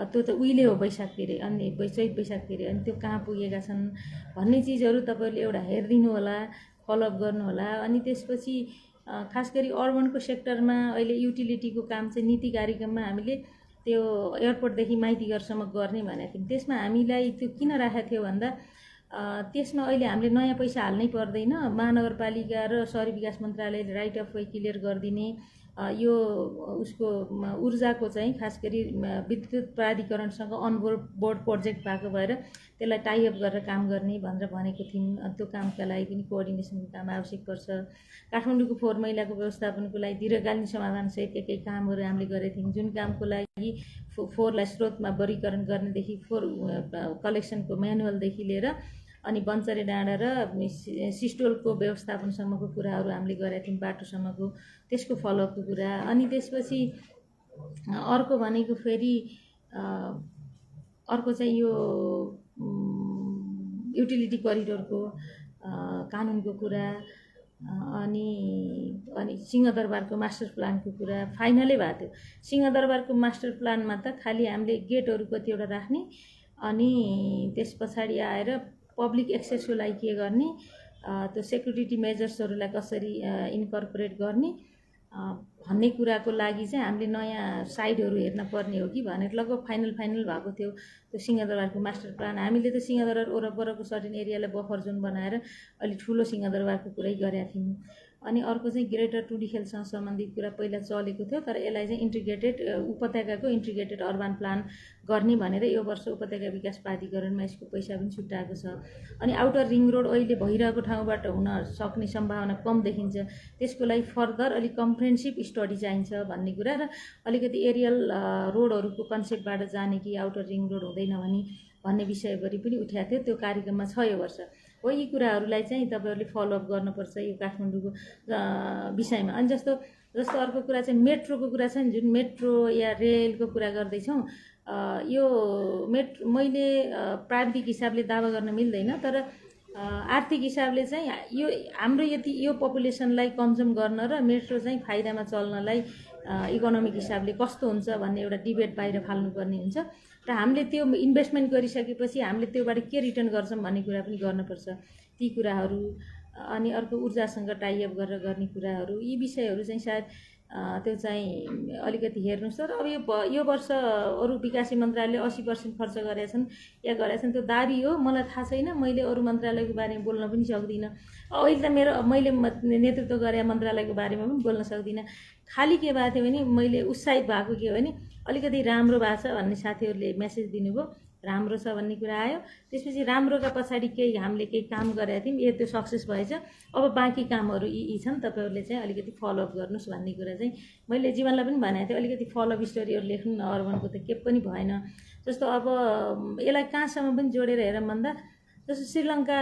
त्यो त उहिले हो वैशाखतिर, अनि चैत वैशाखतिर। अनि त्यो कहाँ पुगेका छन् भन्ने चिजहरू तपाईँहरूले एउटा हेरिदिनु होला, फलोअप गर्नु होला। अनि त्यसपछि खास गरी अर्बनको सेक्टरमा अहिले युटिलिटीको काम चाहिँ नीति कार्यक्रममा हामीले त्यो एयरपोर्टदेखि माइतीघरसम्म गर्ने भनेको थियौँ। त्यसमा हामीलाई त्यो किन राखेको थियो भन्दा त्यसमा अहिले हामीले नयाँ पैसा हाल्नै पर्दैन। महानगरपालिका र सहरी विकास मन्त्रालयले राइट अफ वे क्लियर गरिदिने, यो उसको ऊर्जाको चाहिँ खास गरी विद्युत प्राधिकरणसँग बोर्ड प्रोजेक्ट भएको भएर त्यसलाई टाइअप गरेर काम गर्ने भनेर भनेको थियौँ। त्यो कामका लागि पनि कोअर्डिनेसनको काम आवश्यक पर्छ। काठमाडौँको फोहोर मैलाको व्यवस्थापनको लागि दीर्घकालीन समाधानसहित केही कामहरू हामीले गरेका थियौँ, जुन कामको लागि फोहोरलाई स्रोतमा वर्गीकरण गर्नेदेखि फोहोर कलेक्सनको म्यानुअलदेखि लिएर अनि बन्चरे डाँडा र सिस्टोलको व्यवस्थापनसम्मको कुराहरू हामीले गरेका थियौँ, बाटोसम्मको, त्यसको फलोअपको कुरा। अनि त्यसपछि अर्को भनेको फेरि अर्को चाहिँ यो युटिलिटी करिडोरको कानुनको कुरा, अनि सिंहदरबारको मास्टर प्लानको कुरा फाइनलै भएको थियो। सिंहदरबारको मास्टर प्लानमा त खालि हामीले गेटहरू कतिवटा राख्ने, अनि त्यस पछाडि आएर पब्लिक एक्सेसको लागि के गर्ने, त्यो सेक्युरिटी मेजर्सहरूलाई कसरी इन्कर्पोरेट गर्ने भन्ने कुराको लागि चाहिँ हामीले नयाँ साइडहरू हेर्न पर्ने हो कि भनेर लगभग फाइनल भएको थियो त्यो सिंहदरबारको मास्टर प्लान। हामीले त सिंहदरबार वरपरको सर्टेन एरियालाई बफर जोन बनाएर अलि ठुलो सिंहदरबारको कुरै गरेका थियौँ। अनि अर्को चाहिँ ग्रेटर टुडिखेलसँग सम्बन्धित कुरा पहिला चलेको थियो, तर यसलाई चाहिँ इन्टिग्रेटेड उपत्यकाको इन्टिग्रेटेड अर्बन प्लान गर्ने भनेर यो वर्ष उपत्यका विकास प्राधिकरणमा यसको पैसा पनि छुट्याएको छ। अनि आउटर रिङ रोड अहिले भइरहेको ठाउँबाट हुन सक्ने सम्भावना कम देखिन्छ, त्यसको लागि फर्दर अलिक कम्प्रिहेन्सिभ स्टडी चाहिन्छ भन्ने कुरा, र अलिकति एरियल रोडहरूको कन्सेप्टबाट जाने कि आउटर रिङ रोड हुँदैन भन्ने विषयभरि पनि उठाएको थियो। त्यो कार्यक्रममा छ यो वर्ष। हो, यी कुराहरूलाई चाहिँ तपाईँहरूले फलोअप गर्नुपर्छ यो काठमाडौँको विषयमा। अनि जस्तो अर्को कुरा चाहिँ मेट्रोको कुरा छ नि, जुन मेट्रो या रेलको कुरा गर्दैछौँ, यो मैले प्राविधिक हिसाबले दावा गर्न मिल्दैन, तर आर्थिक हिसाबले चाहिँ यो हाम्रो यो पपुलेसनलाई कन्ज्युम गर्न र मेट्रो चाहिँ फाइदामा चल्नलाई इकोनोमिक हिसाबले कस्तो हुन्छ भन्ने एउटा डिबेट बाहिर फाल्नुपर्ने हुन्छ, र हामीले त्यो इन्भेस्टमेन्ट गरिसकेपछि हामीले त्योबाट के रिटर्न गर्छौँ भन्ने कुरा पनि गर्नुपर्छ, ती कुराहरू। अनि अर्को ऊर्जासँग टाइअप गरेर गर्ने कुराहरू, यी विषयहरू चाहिँ सायद त्यो चाहिँ अलिकति हेर्नुहोस्। तर अब यो वर्ष अरू विकासी मन्त्रालयले 80% खर्च गरेका छन् या गरेका छन्, त्यो दाबी हो, मलाई थाहा छैन। मैले अरू मन्त्रालयको बारेमा बोल्न पनि सक्दिनँ। अहिले त मैले नेतृत्व गरे मन्त्रालयको बारेमा पनि बोल्न सक्दिनँ। खालि के भएको थियो भने मैले उत्साहित भएको के हो भने अलिकति राम्रो भएको छ भन्ने साथीहरूले मेसेज दिनुभयो, राम्रो छ भन्ने कुरा आयो। त्यसपछि राम्रोका पछाडि हामीले केही काम गरेका थियौँ, त्यो सक्सेस भएछ। अब बाँकी कामहरू यी छन्, तपाईँहरूले चाहिँ अलिकति फलोअप गर्नुहोस् भन्ने कुरा चाहिँ मैले जीवनलाई पनि भनेको थिएँ। अलिकति फलोअप स्टोरीहरू लेख्नु न, अर्बनको त के पनि भएन। जस्तो अब यसलाई कहाँसम्म पनि जोडेर हेरौँ भन्दा, जस्तो श्रीलङ्का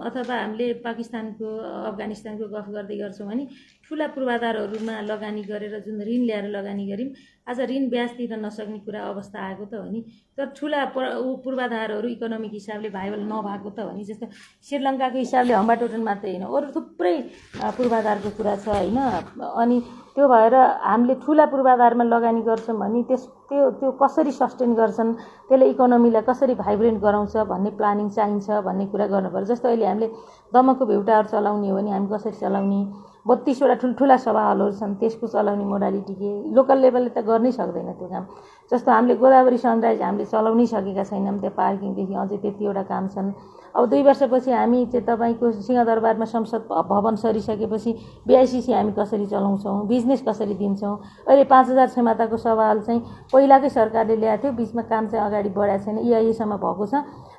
अथवा हामीले पाकिस्तानको अफगानिस्तानको गफ गर्दै गर्छौँ भने ठुला पूर्वाधारहरूमा लगानी गरेर जुन ऋण ल्याएर लगानी गऱ्यौँ, आज ऋण ब्याज तिर्न नसक्ने कुरा अवस्था आएको त हो नि। तर ठुला पूर्वाधारहरू इकोनोमिक हिसाबले भाइबल नभएको त हो नि। जस्तो श्रीलङ्काको हिसाबले हम्बाटोटन मात्रै होइन, अरू थुप्रै पूर्वाधारको कुरा छ होइन। अनि त्यो भएर हामीले ठुला पूर्वाधारमा लगानी गर्छौँ भने त्यो कसरी सस्टेन गर्छन्, त्यसले इकोनोमीलाई कसरी भाइब्रेन्ट गराउँछ भन्ने प्लानिङ चाहिन्छ भन्ने कुरा गर्नुपर्छ। जस्तो अहिले हामीले दमकको भेउटाहरू चलाउने हो भने हामी कसरी चलाउने, 32वटा ठुल्ठुला सभा हलहरू छन्, त्यसको चलाउने मोडालिटी के लोकल लेभलले त गर्नै सक्दैन त्यो काम। जस्तो हामीले गोदावरी सनराइज हामीले चलाउनै सकेका छैनौँ, त्यो पार्किङदेखि अझै त्यतिवटा काम छन्। अब 2 वर्षपछि हामी चाहिँ तपाईँको सिंहदरबारमा संसद भवन सरिसकेपछि BICC हामी कसरी चलाउँछौँ, बिजनेस कसरी दिन्छौँ। अहिले 5000 क्षमताको सभा हल चाहिँ पहिलाकै सरकारले ल्याएको थियो, बिचमा काम चाहिँ अगाडि बढाएको छैन, EIA सम्म भएको छ।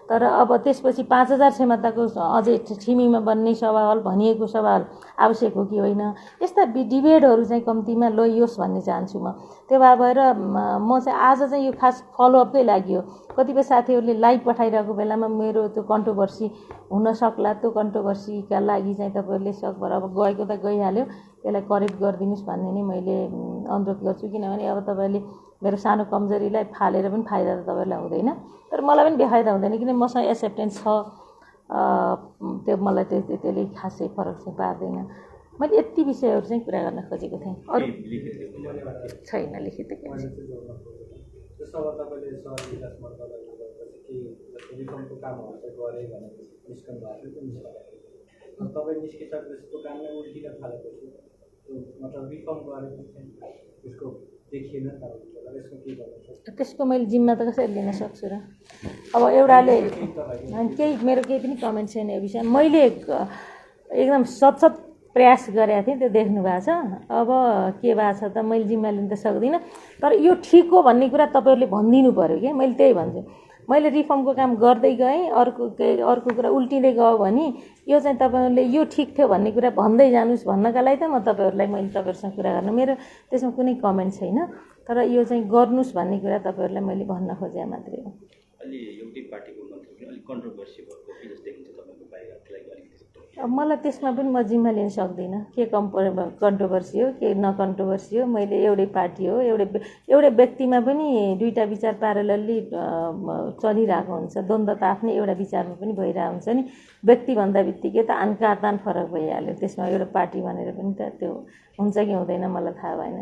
तर अब त्यसपछि 5000 क्षमताको अझै छिमीमा बन्ने सभा हल भनिएको सभा हल आवश्यक हो कि होइन, यस्ता डिबेटहरू चाहिँ कम्तीमा लैयोस् भन्ने चाहन्छु म। त्यो भएर म चाहिँ आज चाहिँ यो खास फलोअपकै लागि हो। कतिपय साथीहरूले लाइभ पठाइरहेको बेलामा मेरो त्यो कन्ट्रोभर्सी हुन सक्ला, त्यो कन्ट्रोभर्सीका लागि चाहिँ तपाईँहरूले सकभर अब गएको त गइहाल्यो, त्यसलाई करेक्ट गरिदिनुहोस् भन्ने नै मैले अनुरोध गर्छु। किनभने अब तपाईँहरूले मेरो सानो कमजोरीलाई फालेर पनि फाइदा त तपाईँहरूलाई हुँदैन, तर मलाई पनि बेफाइदा हुँदैन, किन मसँग एक्सेप्टेन्स छ। त्यो मलाई त्यसले खासै फरक चाहिँ पार्दैन। मैले यति विषयहरू चाहिँ कुरा गर्न खोजेको थिएँ, अरू छैन लिखित। त्यसो तपाईँले सहर विकास मन्त्रालयले गरेपछि के रिफर्मको कामहरू चाहिँ गरे भनेर निस्कनु भएको थियो निस्कँदाखेरि तपाईँ निस्किसकेपछि त्यो काम नै उल्टिन थालेपछि त्यो मतलब रिफर्म गरेको चाहिँ त्यसको देखिएन तपाईँलाई, यसको के गर्नु? त्यसको मैले जिम्मा त कसरी लिन सक्छु र? अब एउटाले केही मेरो केही पनि कमेन्ट छैन यो विषयमा। मैले एकदम सतसत प्रयास गरेको थिएँ, त्यो देख्नु भएको छ। अब के भएको छ त मैले जिम्मा लिन त सक्दिनँ, तर यो ठिक हो भन्ने कुरा तपाईँहरूले भनिदिनु पऱ्यो कि। मैले त्यही भन्छु, मैले रिफर्मको काम गर्दै गएँ, अर्को कुरा उल्टिँदै गयो भने यो चाहिँ तपाईँहरूले यो ठिक थियो भन्ने कुरा भन्दै जानुहोस् भन्नका लागि त मैले तपाईँहरूसँग कुरा गर्न, मेरो त्यसमा कुनै कमेन्ट छैन। तर यो चाहिँ गर्नुहोस् भन्ने कुरा तपाईँहरूलाई मैले भन्न खोजेँ मात्रै हो। अलि एउटै पार्टीको मन्त्री पनि अलिक कन्ट्रोभर्सी भएको कि जस्तो देखिन्छ तपाईँको बाहिरलाई अलिकति। अब मलाई त्यसमा पनि म जिम्मा लिन सक्दिनँ, के कन्ट्रोभर्सी हो के नकन्ट्रोभर्सी हो। मैले एउटै पार्टी हो, एउटै व्यक्तिमा पनि दुईवटा विचार प्यारलली चलिरहेको हुन्छ, द्वन्द्व त आफ्नै एउटा विचारमा पनि भइरहेको हुन्छ नि। व्यक्ति भन्दा बित्तिकै त आन फरक भइहाल्यो, त्यसमा एउटा पार्टी भनेर पनि त त्यो हुन्छ कि हुँदैन मलाई थाहा भएन।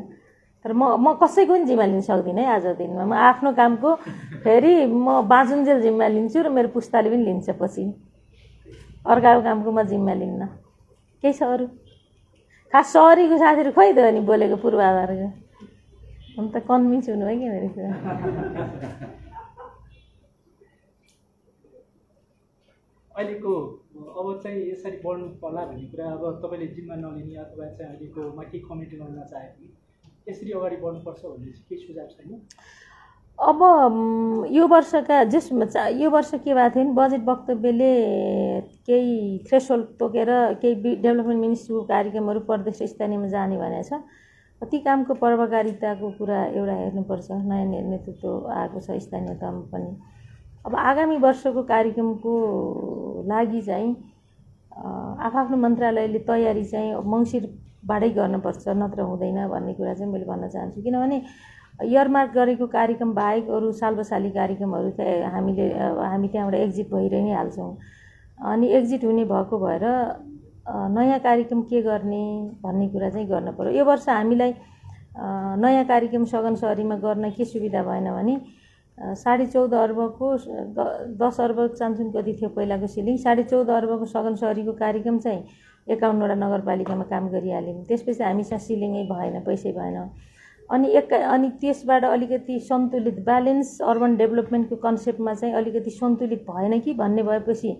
तर म कसैको पनि जिम्मा लिन सक्दिनँ है आजको दिनमा। म आफ्नो कामको फेरि म बाँचुन्जेल जिम्मा लिन्छु र मेरो पुस्ताले पनि लिन्छ पछि। अर्काको कामको म जिम्मा लिन्न। केही छ अरू? खास सहरीको साथीहरू खोइ त अनि बोलेको पूर्वाधारको अन्त कन्भिन्स हुनु है कि मेरो कुरा। अहिलेको अब चाहिँ यसरी बढ्नु पर्ला भन्ने कुरा अब तपाईँले जिम्मा नलिने अथवा चाहिँ अहिलेकोमा के कमिटी गर्न चाहे पनि यसरी अगाडि बढ्नुपर्छ भन्ने चाहिँ केही सुझाव छैन? अब यो वर्ष के भएको थियो नि, बजेट वक्तव्यले केही थ्रेसहोल्ड तोकेर केही डेभलपमेन्ट मिनिस्ट्रीको कार्यक्रमहरू प्रदेश र स्थानीयमा जाने भनेको छ। ती कामको प्रभावकारिताको कुरा एउटा हेर्नुपर्छ। नयाँ नेतृत्व आएको छ स्थानीय तहमा पनि। अब आगामी वर्षको कार्यक्रमको लागि चाहिँ आफ्नो मन्त्रालयले तयारी चाहिँ मङ्सिरबाटै गर्नुपर्छ, नत्र हुँदैन भन्ने कुरा चाहिँ मैले भन्न चाहन्छु। किनभने इयरमार्क गरेको कार्यक्रम बाहेक अरू सालबसाली कार्यक्रमहरू त हामी त्यहाँबाट एक्जिट भइरहे नै हाल्छौँ। अनि एक्जिट हुने भएको भएर नयाँ कार्यक्रम के गर्ने भन्ने कुरा चाहिँ गर्न पर्यो। यो वर्ष हामीलाई नयाँ कार्यक्रम सगनसहरीमा गर्न के सुविधा भएन भने 14.5 अर्बको 10 अर्ब चान्चुन कति थियो पहिलाको सिलिङ, 14.5 अर्बको सगनसहरीको कार्यक्रम चाहिँ 51वटा नगरपालिकामा काम गरिहाल्यौँ। त्यसपछि हामीसँग सिलिङै भएन, पैसै भएन। अनि त्यसबाट अलिकति सन्तुलित ब्यालेन्स अर्बन डेभलपमेन्टको कन्सेप्टमा चाहिँ अलिकति सन्तुलित भएन कि भन्ने भएपछि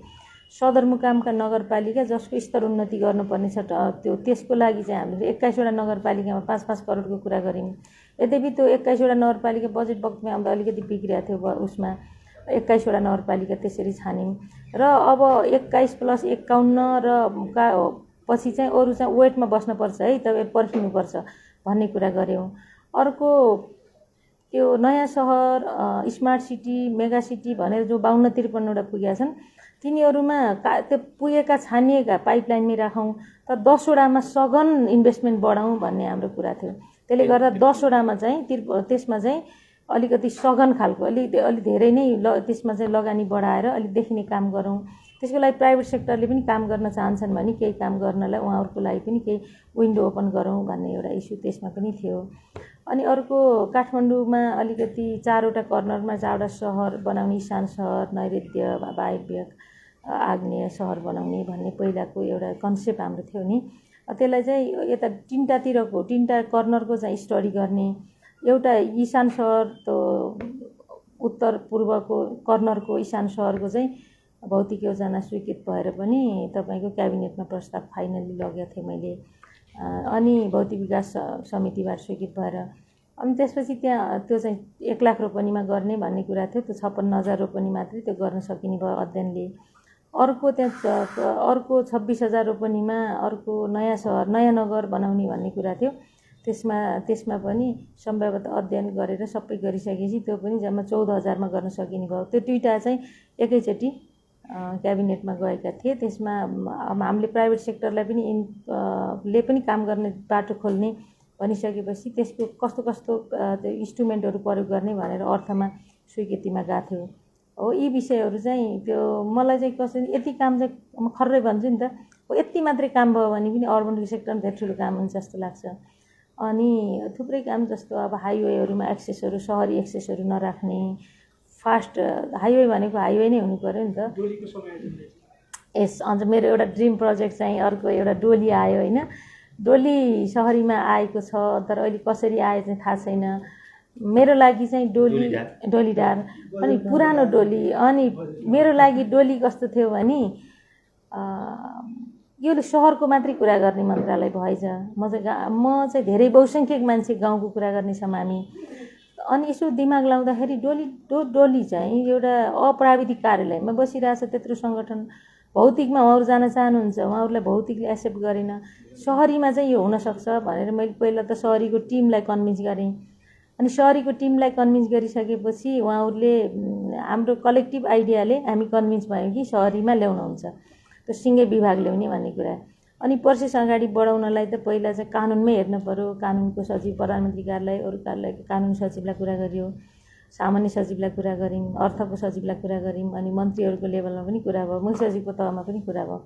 सदरमुकामका नगरपालिका जसको स्तर उन्नति गर्नुपर्ने छ त्यसको लागि चाहिँ हामीले 21वटा नगरपालिकामा 5-5 करोडको कुरा गऱ्यौँ। यद्यपि त्यो 21वटा नगरपालिका बजेट वक्तमा आउँदा अलिकति बिग्रिएको थियो, उसमा 21वटा नगरपालिका त्यसरी छान्यौँ। र अब 21 + 51 र पछि चाहिँ अरू चाहिँ वेटमा बस्नुपर्छ है, तपाईँ पर्खिनुपर्छ भन्ने कुरा गऱ्यौँ। अर्को त्यो नयाँ सहर, स्मार्ट सिटी, मेगा सिटी भनेर जो 52-53वटा पुगेका छन्, तिनीहरूमा त्यो पुगेका छानिएका पाइपलाइनमै राखौँ, तर 10वटामा सघन इन्भेस्टमेन्ट बढाउँ भन्ने हाम्रो कुरा थियो। त्यसले गर्दा 10वटामा चाहिँ त्यसमा चाहिँ अलिकति सघन खालको अलि धेरै नै त्यसमा चाहिँ लगानी बढाएर अलिक देखिने काम गरौँ। त्यसको लागि प्राइभेट सेक्टरले पनि काम गर्न चाहन्छन् भने केही काम गर्नलाई उहाँहरूको लागि पनि केही विन्डो ओपन गरौँ भन्ने एउटा इस्यु त्यसमा पनि थियो। अनि अर्को काठमाडौँमा अलिकति 4वटा कर्नरमा 4वटा सहर बनाउने, ईशान सहर, नैऋत्य, वायव्य, आग्नेय सहर बनाउने भन्ने पहिलाको एउटा कन्सेप्ट हाम्रो थियो नि। त्यसलाई चाहिँ यता तिनवटा कर्नरको चाहिँ स्टडी गर्ने, एउटा इशान सहर त्यो उत्तर पूर्वको कर्नरको इशान सहरको चाहिँ भौतिक योजना स्वीकृत भएर पनि तपाईँको क्याबिनेटमा प्रस्ताव फाइनली लगेको थिएँ मैले, अनि भौतिक विकास समितिबाट स्वीकृत भएर अनि त्यसपछि त्यहाँ त्यो चाहिँ 1 लाख रोपनीमा गर्ने भन्ने कुरा थियो। त्यो 56,000 रोपनी मात्रै त्यो गर्न सकिने भयो अध्ययनले। अर्को 26,000 रोपनीमा अर्को नयाँ सहर नयाँ नगर बनाउने भन्ने कुरा थियो। त्यसमा पनि सम्भवतः अध्ययन गरेर सबै गरिसकेपछि त्यो पनि जम्मा 14,000मा गर्न सकिने भयो। त्यो दुईवटा चाहिँ एकैचोटि क्याबिनेटमा गएका थिए। त्यसमा हामीले प्राइभेट सेक्टरलाई पनि ले पनि काम गर्ने बाटो खोल्ने भनिसकेपछि त्यसको कस्तो त्यो इन्स्ट्रुमेन्टहरू प्रयोग गर्ने भनेर अर्थमा स्वीकृतिमा गएको थियो हो। यी विषयहरू चाहिँ त्यो मलाई चाहिँ कसरी यति काम चाहिँ म खर्रै भन्छु नि त, यति मात्रै काम भयो भने पनि अर्बन सेक्टरमा धेरै ठुलो काम हुन्छ जस्तो लाग्छ। अनि थुप्रै काम जस्तो अब हाइवेहरूमा एक्सेसहरू सहरी एक्सेसहरू नराख्ने, फास्ट हाइवे भनेको हाइवे नै हुनु पऱ्यो नि त। यस अन्त मेरो एउटा ड्रिम प्रोजेक्ट चाहिँ अर्को एउटा डोली आयो होइन। डोली सहरीमा आएको छ तर अहिले कसरी आयो चाहिँ थाहा छैन। मेरो लागि चाहिँ डोलीडार अनि पुरानो डोली। अनि मेरो लागि डोली कस्तो थियो भने योले सहरको मात्रै कुरा गर्ने मन्त्रालय भएछ। म चाहिँ धेरै बहुसङ्ख्यक मान्छे गाउँको कुरा गर्ने छौँ हामी। अनि यसो दिमाग लाउँदाखेरि डोली चाहिँ एउटा अप्राविधिक कार्यालयमा बसिरहेछ। त्यत्रो सङ्गठन भौतिकमा उहाँहरू जान चाहनुहुन्छ, उहाँहरूलाई भौतिकले एक्सेप्ट गरेन। सहरीमा चाहिँ यो हुनसक्छ भनेर मैले पहिला त सहरीको टिमलाई कन्भिन्स गरेँ। अनि सहरीको टिमलाई कन्भिन्स गरिसकेपछि उहाँहरूले हाम्रो कलेक्टिभ आइडियाले हामी कन्भिन्स भयौँ कि सहरीमा ल्याउनुहुन्छ, त्यो सिँगै विभाग ल्याउने भन्ने कुरा। अनि प्रोसेस अगाडि बढाउनलाई त पहिला चाहिँ कानुनमै हेर्नु पऱ्यो। कानुनको सचिव, प्रधानमन्त्री कार्यालय, अरू कार्यालय, कानुन सचिवलाई कुरा गरियो, सामान्य सचिवलाई कुरा गऱ्यौँ, अर्थको सचिवलाई कुरा गऱ्यौँ, अनि मन्त्रीहरूको लेभलमा पनि कुरा भयो, मुख्य सचिवको तहमा पनि कुरा भयो।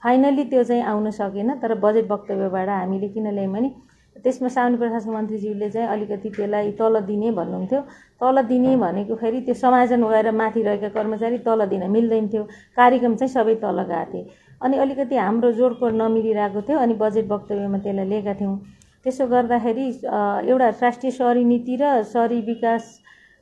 फाइनली त्यो चाहिँ आउन सकेन। तर बजेट वक्तव्यबाट हामीले किन ल्यायौँ भने त्यसमा सामान्य प्रशासन मन्त्रीज्यूले चाहिँ अलिकति त्यसलाई तल दिने भन्नुहुन्थ्यो। तल दिने भनेको फेरि त्यो समायोजन भएर माथि रहेका कर्मचारी तल दिन मिल्दैन थियो। कार्यक्रम चाहिँ सबै तल गएको थिए। अनि अलिकति हाम्रो जोडकोड नमिलिरहेको थियो। अनि बजेट वक्तव्यमा त्यसलाई लिएका थियौँ। त्यसो गर्दाखेरि एउटा राष्ट्रिय सहरी नीति र सहरी विकास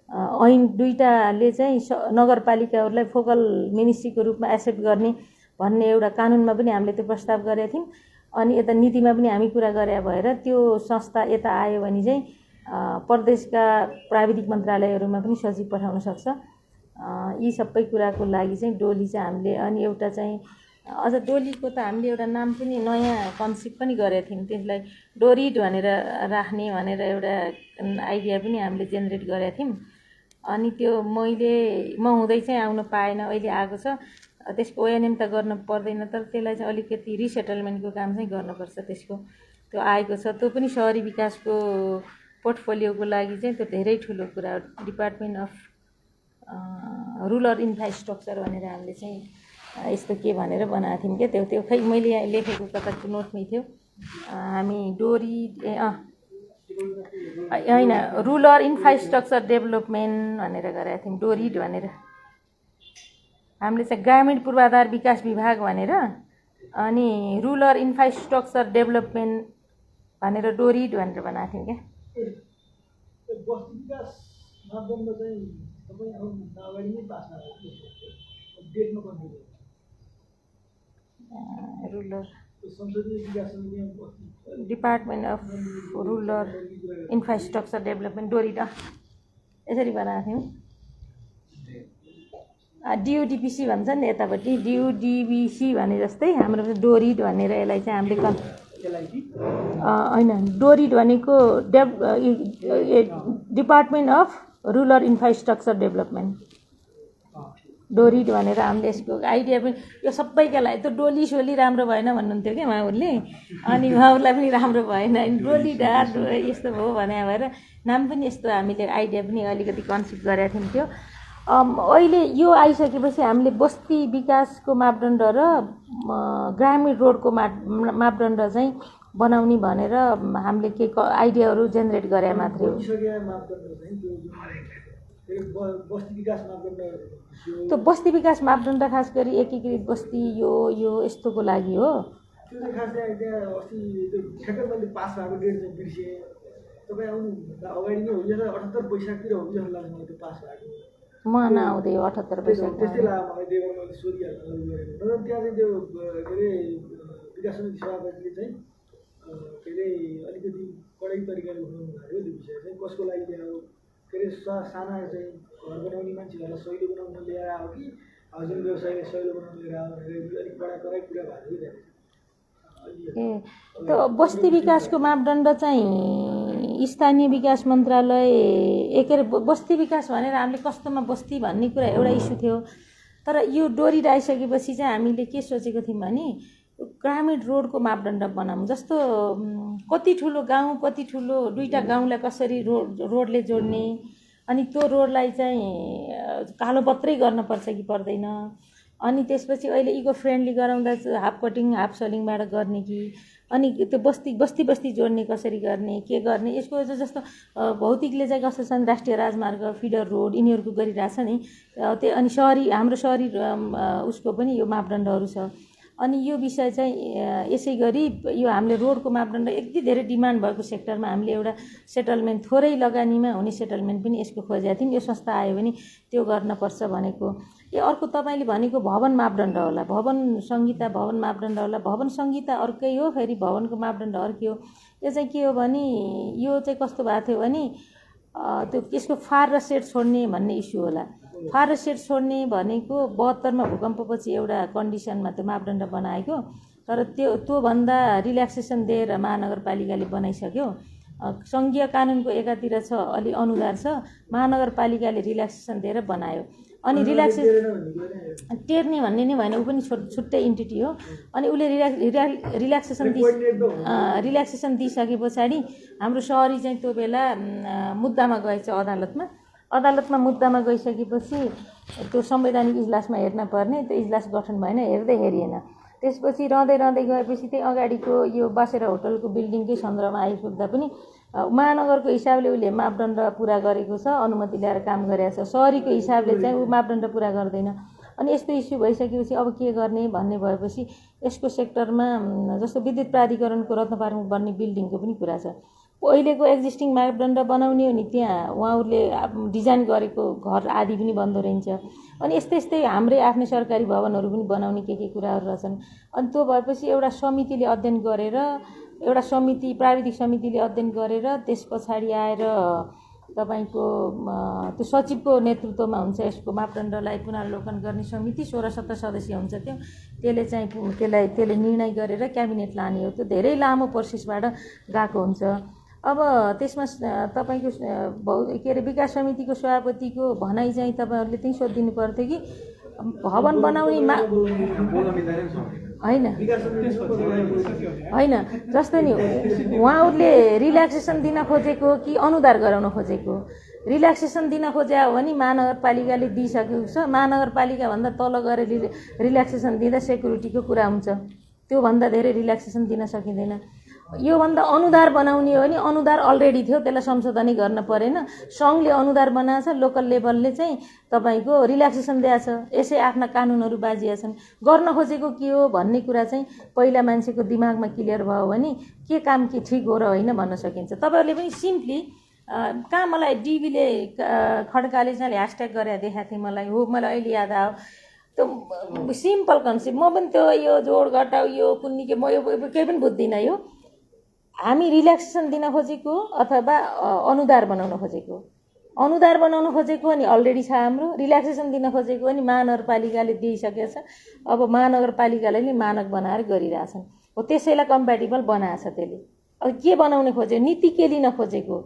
ऐन दुईटाले चाहिँ नगरपालिकाहरूलाई फोकल मिनिस्ट्रीको रूपमा एक्सेप्ट गर्ने भन्ने एउटा कानुनमा पनि हामीले त्यो प्रस्ताव गरेका थियौँ। अनि यता नीतिमा पनि हामी कुरा गरे भएर त्यो संस्था यता आयो भने चाहिँ प्रदेशका प्राविधिक मन्त्रालयहरूमा पनि सचिव पठाउन सक्छ। यी सबै कुराको लागि चाहिँ डोली चाहिँ हामीले अनि एउटा चाहिँ अझ डोलीको त हामीले एउटा नाम पनि नयाँ कन्सेप्ट पनि गरेका थियौँ। त्यसलाई डोरिड भनेर राख्ने भनेर एउटा आइडिया पनि हामीले जेनेरेट गरेका थियौँ। अनि त्यो म हुँदै चाहिँ आउन पाएन, अहिले आएको छ। त्यसको ओएनएम त गर्न पर्दैन तर त्यसलाई चाहिँ अलिकति रिसेटलमेन्टको काम चाहिँ गर्नुपर्छ। त्यसको त्यो आएको छ। त्यो पनि सहरी विकासको पोर्टफोलियोको लागि चाहिँ त्यो धेरै ठुलो कुरा हो। डिपार्टमेन्ट अफ रुरल इन्फ्रास्ट्रक्चर भनेर हामीले चाहिँ यस्तो के भनेर बनाएको थियौँ क्या। त्यो खै मैले यहाँ लेखेको कताको नोटमै थियो। हामी डोरी होइन रुरल इन्फ्रास्ट्रक्चर डेभलपमेन्ट भनेर गरेका थियौँ, डोरिड भनेर। हामीले चाहिँ ग्रामीण पूर्वाधार विकास विभाग भनेर अनि रुरल इन्फ्रास्ट्रक्चर डेभलपमेन्ट भनेर डोरिड भनेर बनाएको थियौँ क्या। बस्ती विकास मापदण्ड चाहिँ तपाईँ आउनुभन्दा अगाडि नै पास भएको डेटमा कन्फ्युज रुरल संसदीय विकास समितिमा department of rural infrastructure development DoRID यसरी बनाएको थियौँ। डियुडिपिसी भन्छ नि यतापट्टि, डियुडिबिसी भने जस्तै हाम्रो डोरिड भनेर यसलाई चाहिँ हामीले होइन डोरिड भनेको department of rural infrastructure development DoRID भनेर हामीले यसको आइडिया पनि यो सबैका लागि त्यो डोली सोली राम्रो भएन भन्नुहुन्थ्यो क्या उहाँहरूले। अनि उहाँहरूलाई पनि राम्रो भएन, डोली डार यस्तो भयो भने भएर नाम पनि यस्तो हामीले आइडिया पनि अलिकति कन्सेप्ट गरेका थियौँ। अहिले यो आइसकेपछि हामीले बस्ती विकासको मापदण्ड र ग्रामीण रोडको मापदण्ड चाहिँ बनाउने भनेर हामीले के आइडियाहरू जेनेरेट गरे मात्रै हो। त्यो बस्ती विकास मापदण्ड खास गरी एकीकृत बस्ती यो यस्तोको लागि हो। त्यो चाहिँ खास त्यहाँ अस्ति त्यो ठ्याक्कै मैले पास भएको डेट चाहिँ बिर्सेँ। तपाईँ आउनुभन्दा अगाडि नै हो या 78 वैशाखतिर हो कि जस्तो लाग्छ मलाई त्यो पास भएको। म नआउँदै 78 वैशाख त्यस्तै लाग्यो मलाई त्यही भएर मैले सोधिहाल्नु गरेको। र त्यहाँ चाहिँ त्यो के अरे विकास समिति सभापतिले चाहिँ के अरे अलिकति कडै तरिकाले उठाउनु भएको त्यो विषय चाहिँ कसको लागि ल्यायो के अरे साना चाहिँ घर बनाउने मान्छेहरूलाई सहिलो बनाउन ल्याएर आयो कि हाउसिङ व्यवसायले सहिलो बनाउन लिएर आयो भनेर अलिक कराई कुरा भएको थियो त्यहाँ। त्यो बस्ती विकासको मापदण्ड चाहिँ स्थानीय विकास मन्त्रालय के अरे बस्ती विकास भनेर हामीले कस्तोमा बस्ती भन्ने कुरा एउटा इस्यु थियो। तर यो डोरिरहेसकेपछि चाहिँ हामीले के सोचेको थियौँ भने ग्रामीण रोडको मापदण्ड बनाऊँ। जस्तो कति ठुलो गाउँ कति ठुलो दुईवटा गाउँलाई कसरी रोडले जोड्ने, अनि त्यो रोडलाई चाहिँ कालोपत्रै गर्नुपर्छ कि पर्दैन, अनि त्यसपछि अहिले इको फ्रेन्डली गराउँदा हाफ कटिङ हाफ सलिङबाट गर्ने कि, अनि त्यो बस्ती जोड्ने कसरी गर्ने के गर्ने, यसको जस्तो भौतिकले चाहिँ कस्तो छन् राष्ट्रिय राजमार्ग फिडर रोड यिनीहरूको गरिरहेछ नि त्यो, अनि हाम्रो सहरी उसको पनि यो मापदण्डहरू छ। अनि यो विषय चाहिँ यसै गरी यो हामीले रोडको मापदण्ड यति धेरै डिमान्ड भएको सेक्टरमा हामीले एउटा सेटलमेन्ट थोरै लगानीमा हुने सेटलमेन्ट पनि यसको खोजेका थियौँ। यो संस्था आयो भने त्यो गर्नुपर्छ भनेको। यो अर्को तपाईँले भनेको भवन मापदण्ड होला, भवन संहिता भवन मापदण्ड होला। भवन संहिता अर्कै हो, फेरि भवनको मापदण्ड अर्कै हो। यो चाहिँ के हो भने यो चाहिँ कस्तो भएको थियो भने त्यो यसको फार र सेट छोड्ने भन्ने इस्यु होला। फार र सेट छोड्ने भनेको 72मा भूकम्पपछि एउटा कन्डिसनमा त्यो मापदण्ड बनाएको, तर त्योभन्दा रिल्याक्सेसन दिएर महानगरपालिकाले बनाइसक्यो। सङ्घीय कानुनको एकातिर छ अलि अनुदार छ, महानगरपालिकाले रिल्याक्सेसन दिएर बनायो। अनि टेर्ने भन्ने नै भएन, ऊ पनि छुट्टै इन्टिटी हो। अनि उसले रिल्याक्सेसन दिइसके पछाडि हाम्रो सहरी चाहिँ त्यो बेला मुद्दामा गएछ अदालतमा मुद्दामा गइसकेपछि त्यो संवैधानिक इजलासमा हेर्न पर्ने, त्यो इजलास गठन भएन, हेर्दै हेरिएन। त्यसपछि रहँदै गएपछि त्यही अगाडिको यो बासेरा होटलको बिल्डिङकै सन्दर्भमा आइपुग्दा पनि महानगरको हिसाबले उसले मापदण्ड पुरा गरेको छ, अनुमति ल्याएर काम गरेको छ। सहरीको हिसाबले चाहिँ ऊ मापदण्ड पुरा गर्दैन। अनि यस्तो इस्यु भइसकेपछि अब के गर्ने भन्ने भएपछि यसको सेक्टरमा जस्तो विद्युत प्राधिकरणको रत्नपार्कमा बन्ने बिल्डिङको पनि कुरा छ। अहिलेको एक्जिस्टिङ मापदण्ड बनाउने हो नि, त्यहाँ उहाँहरूले डिजाइन गरेको घर आदि पनि बन्द रहन्छ। अनि यस्तै हाम्रै आफ्नै सरकारी भवनहरू पनि बनाउने के कुराहरू रहेछन्। अनि त्यो भएपछि एउटा समितिले अध्ययन गरेर, एउटा प्राविधिक समितिले अध्ययन गरेर त्यस पछाडि आएर तपाईँको त्यो सचिवको नेतृत्वमा हुन्छ यसको मापदण्डलाई पुनरावलोकन गर्ने समिति, 16-17 सदस्य हुन्छ। त्यसले निर्णय गरेर क्याबिनेट लाने हो। त्यो धेरै लामो प्रोसेसबाट गएको हुन्छ। अब त्यसमा तपाईँको के अरे विकास समितिको सभापतिको भनाइ चाहिँ तपाईँहरूले त्यही सोधिदिनु पर्थ्यो कि भवन बनाउने होइन जस्तो नि उहाँहरूले रिल्याक्सेसन दिन खोजेको कि अनुदार गराउन खोजेको। रिल्याक्सेसन दिन खोजे हो भने महानगरपालिकाले दिइसकेको छ, महानगरपालिकाभन्दा तल गएर रिल्याक्सेसन दिँदा सेक्युरिटीको कुरा हुन्छ, त्योभन्दा धेरै रिल्याक्सेसन दिन सकिँदैन। योभन्दा अनुदार बनाउने हो भने अनुदार अलरेडी थियो, त्यसलाई संशोधनै गर्न परेन। सङ्घले अनुदार बनाएको छ, लोकल लेभलले चाहिँ तपाईँको रिल्याक्सेसन दिएको छ। यसै आफ्ना कानुनहरू बाजिया छन्। गर्न खोजेको के हो भन्ने कुरा चाहिँ पहिला मान्छेको दिमागमा क्लियर भयो भने के काम के ठिक हो र होइन भन्न सकिन्छ। तपाईँहरूले पनि सिम्पली कहाँ मलाई डिबीले खड्काले चाहिँ ह्यासट्याग गरेर देखाएको थिएँ, मलाई अहिले याद आयो। त्यो सिम्पल कन्सेप्ट, म पनि त्यो यो जोड घटाउ यो कुन्नी के म यो केही पनि बुझ्दिनँ। यो हामी रिल्याक्सेसन दिन खोजेको अथवा अनुदार बनाउन खोजेको। अनुदार बनाउन खोजेको अनि अलरेडी छ हाम्रो, रिल्याक्सेसन दिन खोजेको अनि महानगरपालिकाले दिइसकेको छ। अब महानगरपालिकाले नै मानक बनाएर गरिरहेछन्, हो त्यसैलाई कम्प्याटिबल बनाएको छ त्यसले। अब के बनाउन खोजेको, नीति के लिन खोजेको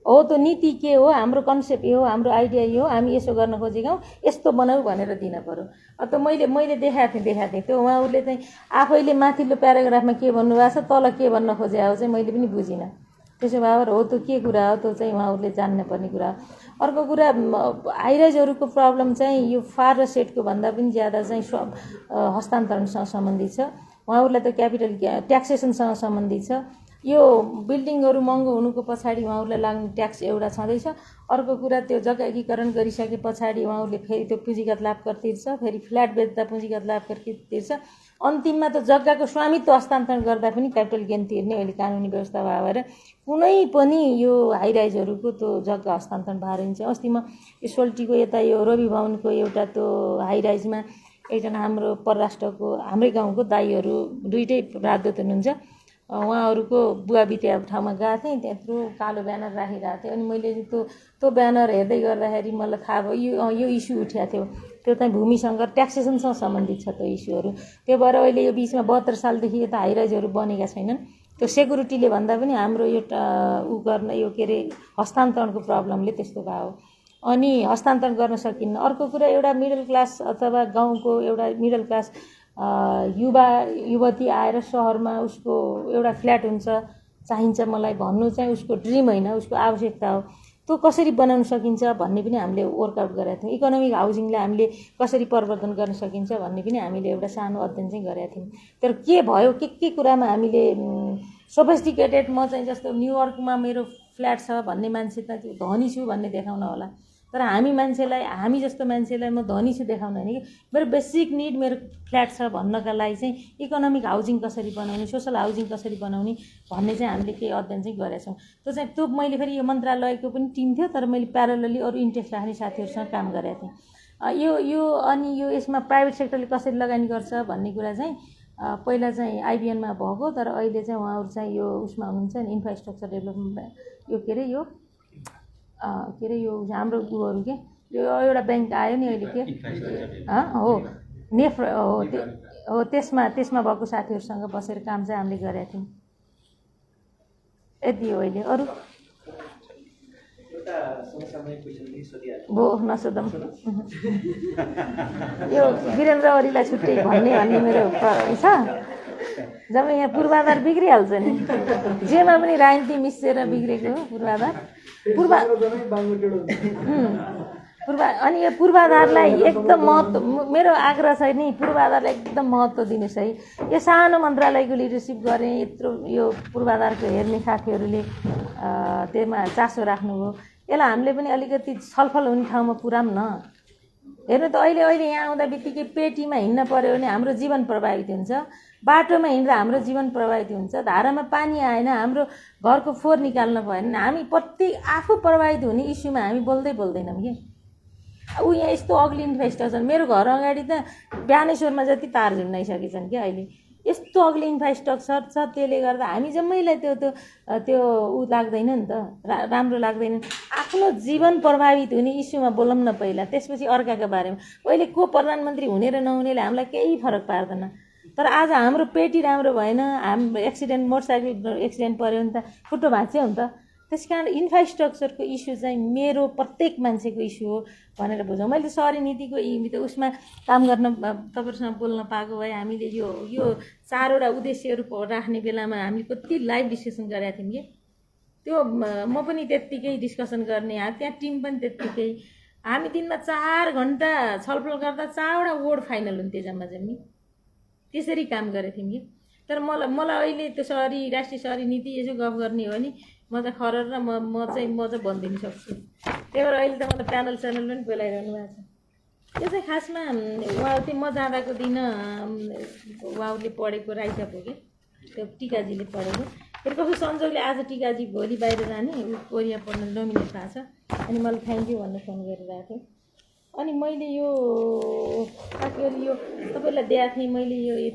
हो, त्यो नीति के हो, हाम्रो कन्सेप्ट यो हो, हाम्रो आइडिया यो हो, हामी यसो गर्न खोजेका हौँ, यस्तो बनाऊ भनेर दिन पर्यो। अब त मैले देखाएको थिएँ त्यो उहाँहरूले चाहिँ आफैले माथिल्लो प्याराग्राफमा के भन्नुभएको छ, तल के भन्न खोजेको हो चाहिँ मैले पनि बुझिनँ। त्यसो भए हो त्यो के कुरा हो, त्यो चाहिँ उहाँहरूले जान्नुपर्ने कुरा हो। अर्को कुरा हाइराइजहरूको प्रब्लम चाहिँ यो फार र सेटको भन्दा पनि ज्यादा चाहिँ हस्तान्तरणसँग सम्बन्धित छ। उहाँहरूलाई त क्यापिटल ट्याक्सेसनसँग सम्बन्धित छ। यो बिल्डिङहरू महँगो हुनुको पछाडि उहाँहरूलाई लाग्ने ट्याक्स एउटा छँदैछ। अर्को कुरा त्यो जग्गा एकीकरण गरिसके पछाडि उहाँहरूले फेरि त्यो पुँजीगत लाभ कर तिर्छ, फेरि फ्ल्याट बेच्दा पुँजीगत लाभ कर तिर्छ। अन्तिममा त जग्गाको स्वामित्व हस्तान्तरण गर्दा पनि क्यापिटल गेन तिर्ने अहिले कानुनी व्यवस्था भएर कुनै पनि यो हाइराइजहरूको त्यो जग्गा हस्तान्तरण भएर हुन्छ। अस्ति म सोल्टीको यता यो रवि भवनको एउटा त्यो हाइराइजमा एकजना हाम्रो परराष्ट्रको हाम्रै गाउँको दाईहरू दुइटै राजदूत हुनुहुन्छ, उहाँहरूको बुवा बित्या ठाउँमा गएको थिएँ। त्यत्रो कालो ब्यानर राखिरहेको थियो अनि मैले त्यो ब्यानर हेर्दै गर्दाखेरि मलाई थाहा भयो यो इस्यु उठेको थियो। त्यो चाहिँ भूमिसँग ट्याक्सेसनसँग सम्बन्धित छ त्यो इस्युहरू। त्यो भएर अहिले यो बिचमा 72 सालदेखि यता हाइराइजहरू बनेका छैनन्। त्यो सेक्युरिटीले भन्दा पनि हाम्रो यो गर्न यो के अरे हस्तान्तरणको प्रब्लमले त्यस्तो भयो अनि हस्तान्तरण गर्न सकिन्न। अर्को कुरा एउटा मिडल क्लास अथवा गाउँको एउटा मिडल क्लास युवा युवती आएर सहरमा उसको एउटा फ्ल्याट हुन्छ चाहिन्छ मलाई भन्नु चाहिँ उसको ड्रिम होइन, उसको आवश्यकता हो। त्यो कसरी बनाउन सकिन्छ भन्ने पनि हामीले वर्कआउट गरेका थियौँ। इकोनोमिक हाउसिङलाई हामीले कसरी परिवर्तन गर्न सकिन्छ भन्ने पनि हामीले एउटा सानो अध्ययन चाहिँ गरेका थियौँ। तर के भयो के कुरामा हामीले सोफिस्टिकेटेड म चाहिँ जस्तो न्युयोर्कमा मेरो फ्ल्याट छ भन्ने मान्छे त त्यो धनी छु भन्ने देखाउन होला। तर हामी जस्तो मान्छेलाई म धनी छु देखाउन होइन कि मेरो बेसिक निड मेरो फ्ल्याट छ भन्नका लागि चाहिँ इकोनोमिक हाउसिङ कसरी बनाउने, सोसल हाउसिङ कसरी बनाउने भन्ने चाहिँ हामीले केही अध्ययन चाहिँ गरेका छौँ। त्यो मैले फेरि यो मन्त्रालयको पनि टिम थियो, तर मैले प्यारलली अरू इन्ट्रेस्ट राख्ने साथीहरूसँग काम गरेको थिएँ। अनि यो यसमा प्राइभेट सेक्टरले कसरी लगानी गर्छ भन्ने कुरा चाहिँ पहिला चाहिँ आइबिएनमा भएको, तर अहिले चाहिँ उहाँहरू चाहिँ यो उसमा हुनुहुन्छ नि इन्फ्रास्ट्रक्चर डेभलपमेन्ट यो के अरे यो हाम्रो उहरू के यो एउटा ब्याङ्क आयो नि अहिले के हो नेफ हो त्यसमा भएको साथीहरूसँग बसेर काम चाहिँ हामीले गरेका थियौँ। यति हो अहिले। अरू भो नसोधौँ यो वीरेन्द्र अरीलाई छुट्टै भन्ने मेरो छ। जब यहाँ पूर्वाधार बिग्रिहाल्छ नि, जेमा पनि राजनीति मिसिएर बिग्रेको पूर्वाधार अनि यो पूर्वाधारलाई एकदम महत्त्व मेरो आग्रह छ नि, पूर्वाधारलाई एकदम महत्त्व दिनुहोस् है। यो सानो मन्त्रालयको लिडरसिप गर्ने यत्रो यो पूर्वाधारको हेर्ने साथीहरूले त्यसमा चासो राख्नुभयो। यसलाई हामीले पनि अलिकति छलफल हुने ठाउँमा पुर्याऊँ न। हेर्नु त अहिले यहाँ आउँदा बित्तिकै पेटीमा हिँड्न पर्यो भने हाम्रो जीवन प्रभावित हुन्छ, बाटोमा हिँड्दा हाम्रो जीवन प्रभावित हुन्छ, धारामा पानी आएन हाम्रो घरको फोहोर निकाल्न भएन। हामी प्रत्येक आफू प्रभावित हुने इस्युमा हामी बोल्दैनौँ कि ऊ यहाँ यस्तो अग्ली इन्फ्रास्ट्रक्चर मेरो घर अगाडि त ब्यानेश्वरमा जति तार झुन्डाइसकेछन् क्या अहिले यस्तो अग्ली इन्फ्रास्ट्रक्चर छ। त्यसले गर्दा हामी जम्मैलाई त्यो ऊ लाग्दैन नि त, राम्रो लाग्दैन। आफ्नो जीवन प्रभावित हुने इस्युमा बोलौँ न पहिला, त्यसपछि अर्काको बारेमा। पहिले को प्रधानमन्त्री हुने र नहुनेले हामीलाई केही फरक पार्दैन। तर आज हाम्रो पेटी राम्रो भएन, एक्सिडेन्ट मोटरसाइकल एक्सिडेन्ट पऱ्यो भने त खुट्टो भाँच्यो नि त। त्यस कारण इन्फ्रास्ट्रक्चरको इस्यु चाहिँ मेरो प्रत्येक मान्छेको इस्यु हो भनेर बुझौँ। मैले सहरी नीतिको उसमा काम गर्न तपाईँहरूसँग बोल्न पाएको भए हामीले यो 4वटा उद्देश्यहरू राख्ने बेलामा हामीले कति लाइभ डिस्कसन गरेका थियौँ कि त्यो म पनि त्यत्तिकै डिस्कसन गर्ने, त्यहाँ टिम पनि त्यत्तिकै। हामी दिनमा 4 घन्टा छलफल गर्दा 4वटा वर्ड फाइनल हुन्थ्यो जम्मी त्यसरी काम गरेको थियौँ कि। तर मलाई अहिले त्यो राष्ट्रिय सहरी नीति यसो गफ गर्ने हो नि म त खरर र म चाहिँ भनिदिनु सक्छु। त्यही भएर अहिले त मलाई प्यानल पनि बोलाइरहनु भएको छ। यो चाहिँ खासमा उहाँहरू म जाँदाको दिन उहाँहरूले पढेको राइटअप हो कि त्यो टिकाजीले पढेको। फेरि कसो संजोगले आज टिकाजी भोलि बाहिर जाने कोरिया पढ्न नोमिनेट भएको छ अनि मलाई थ्याङ्क यू भन्ने फोन गरिरहेको थिएँ। अनि मैले यो तपाईँलाई दिएको थिएँ मैले यो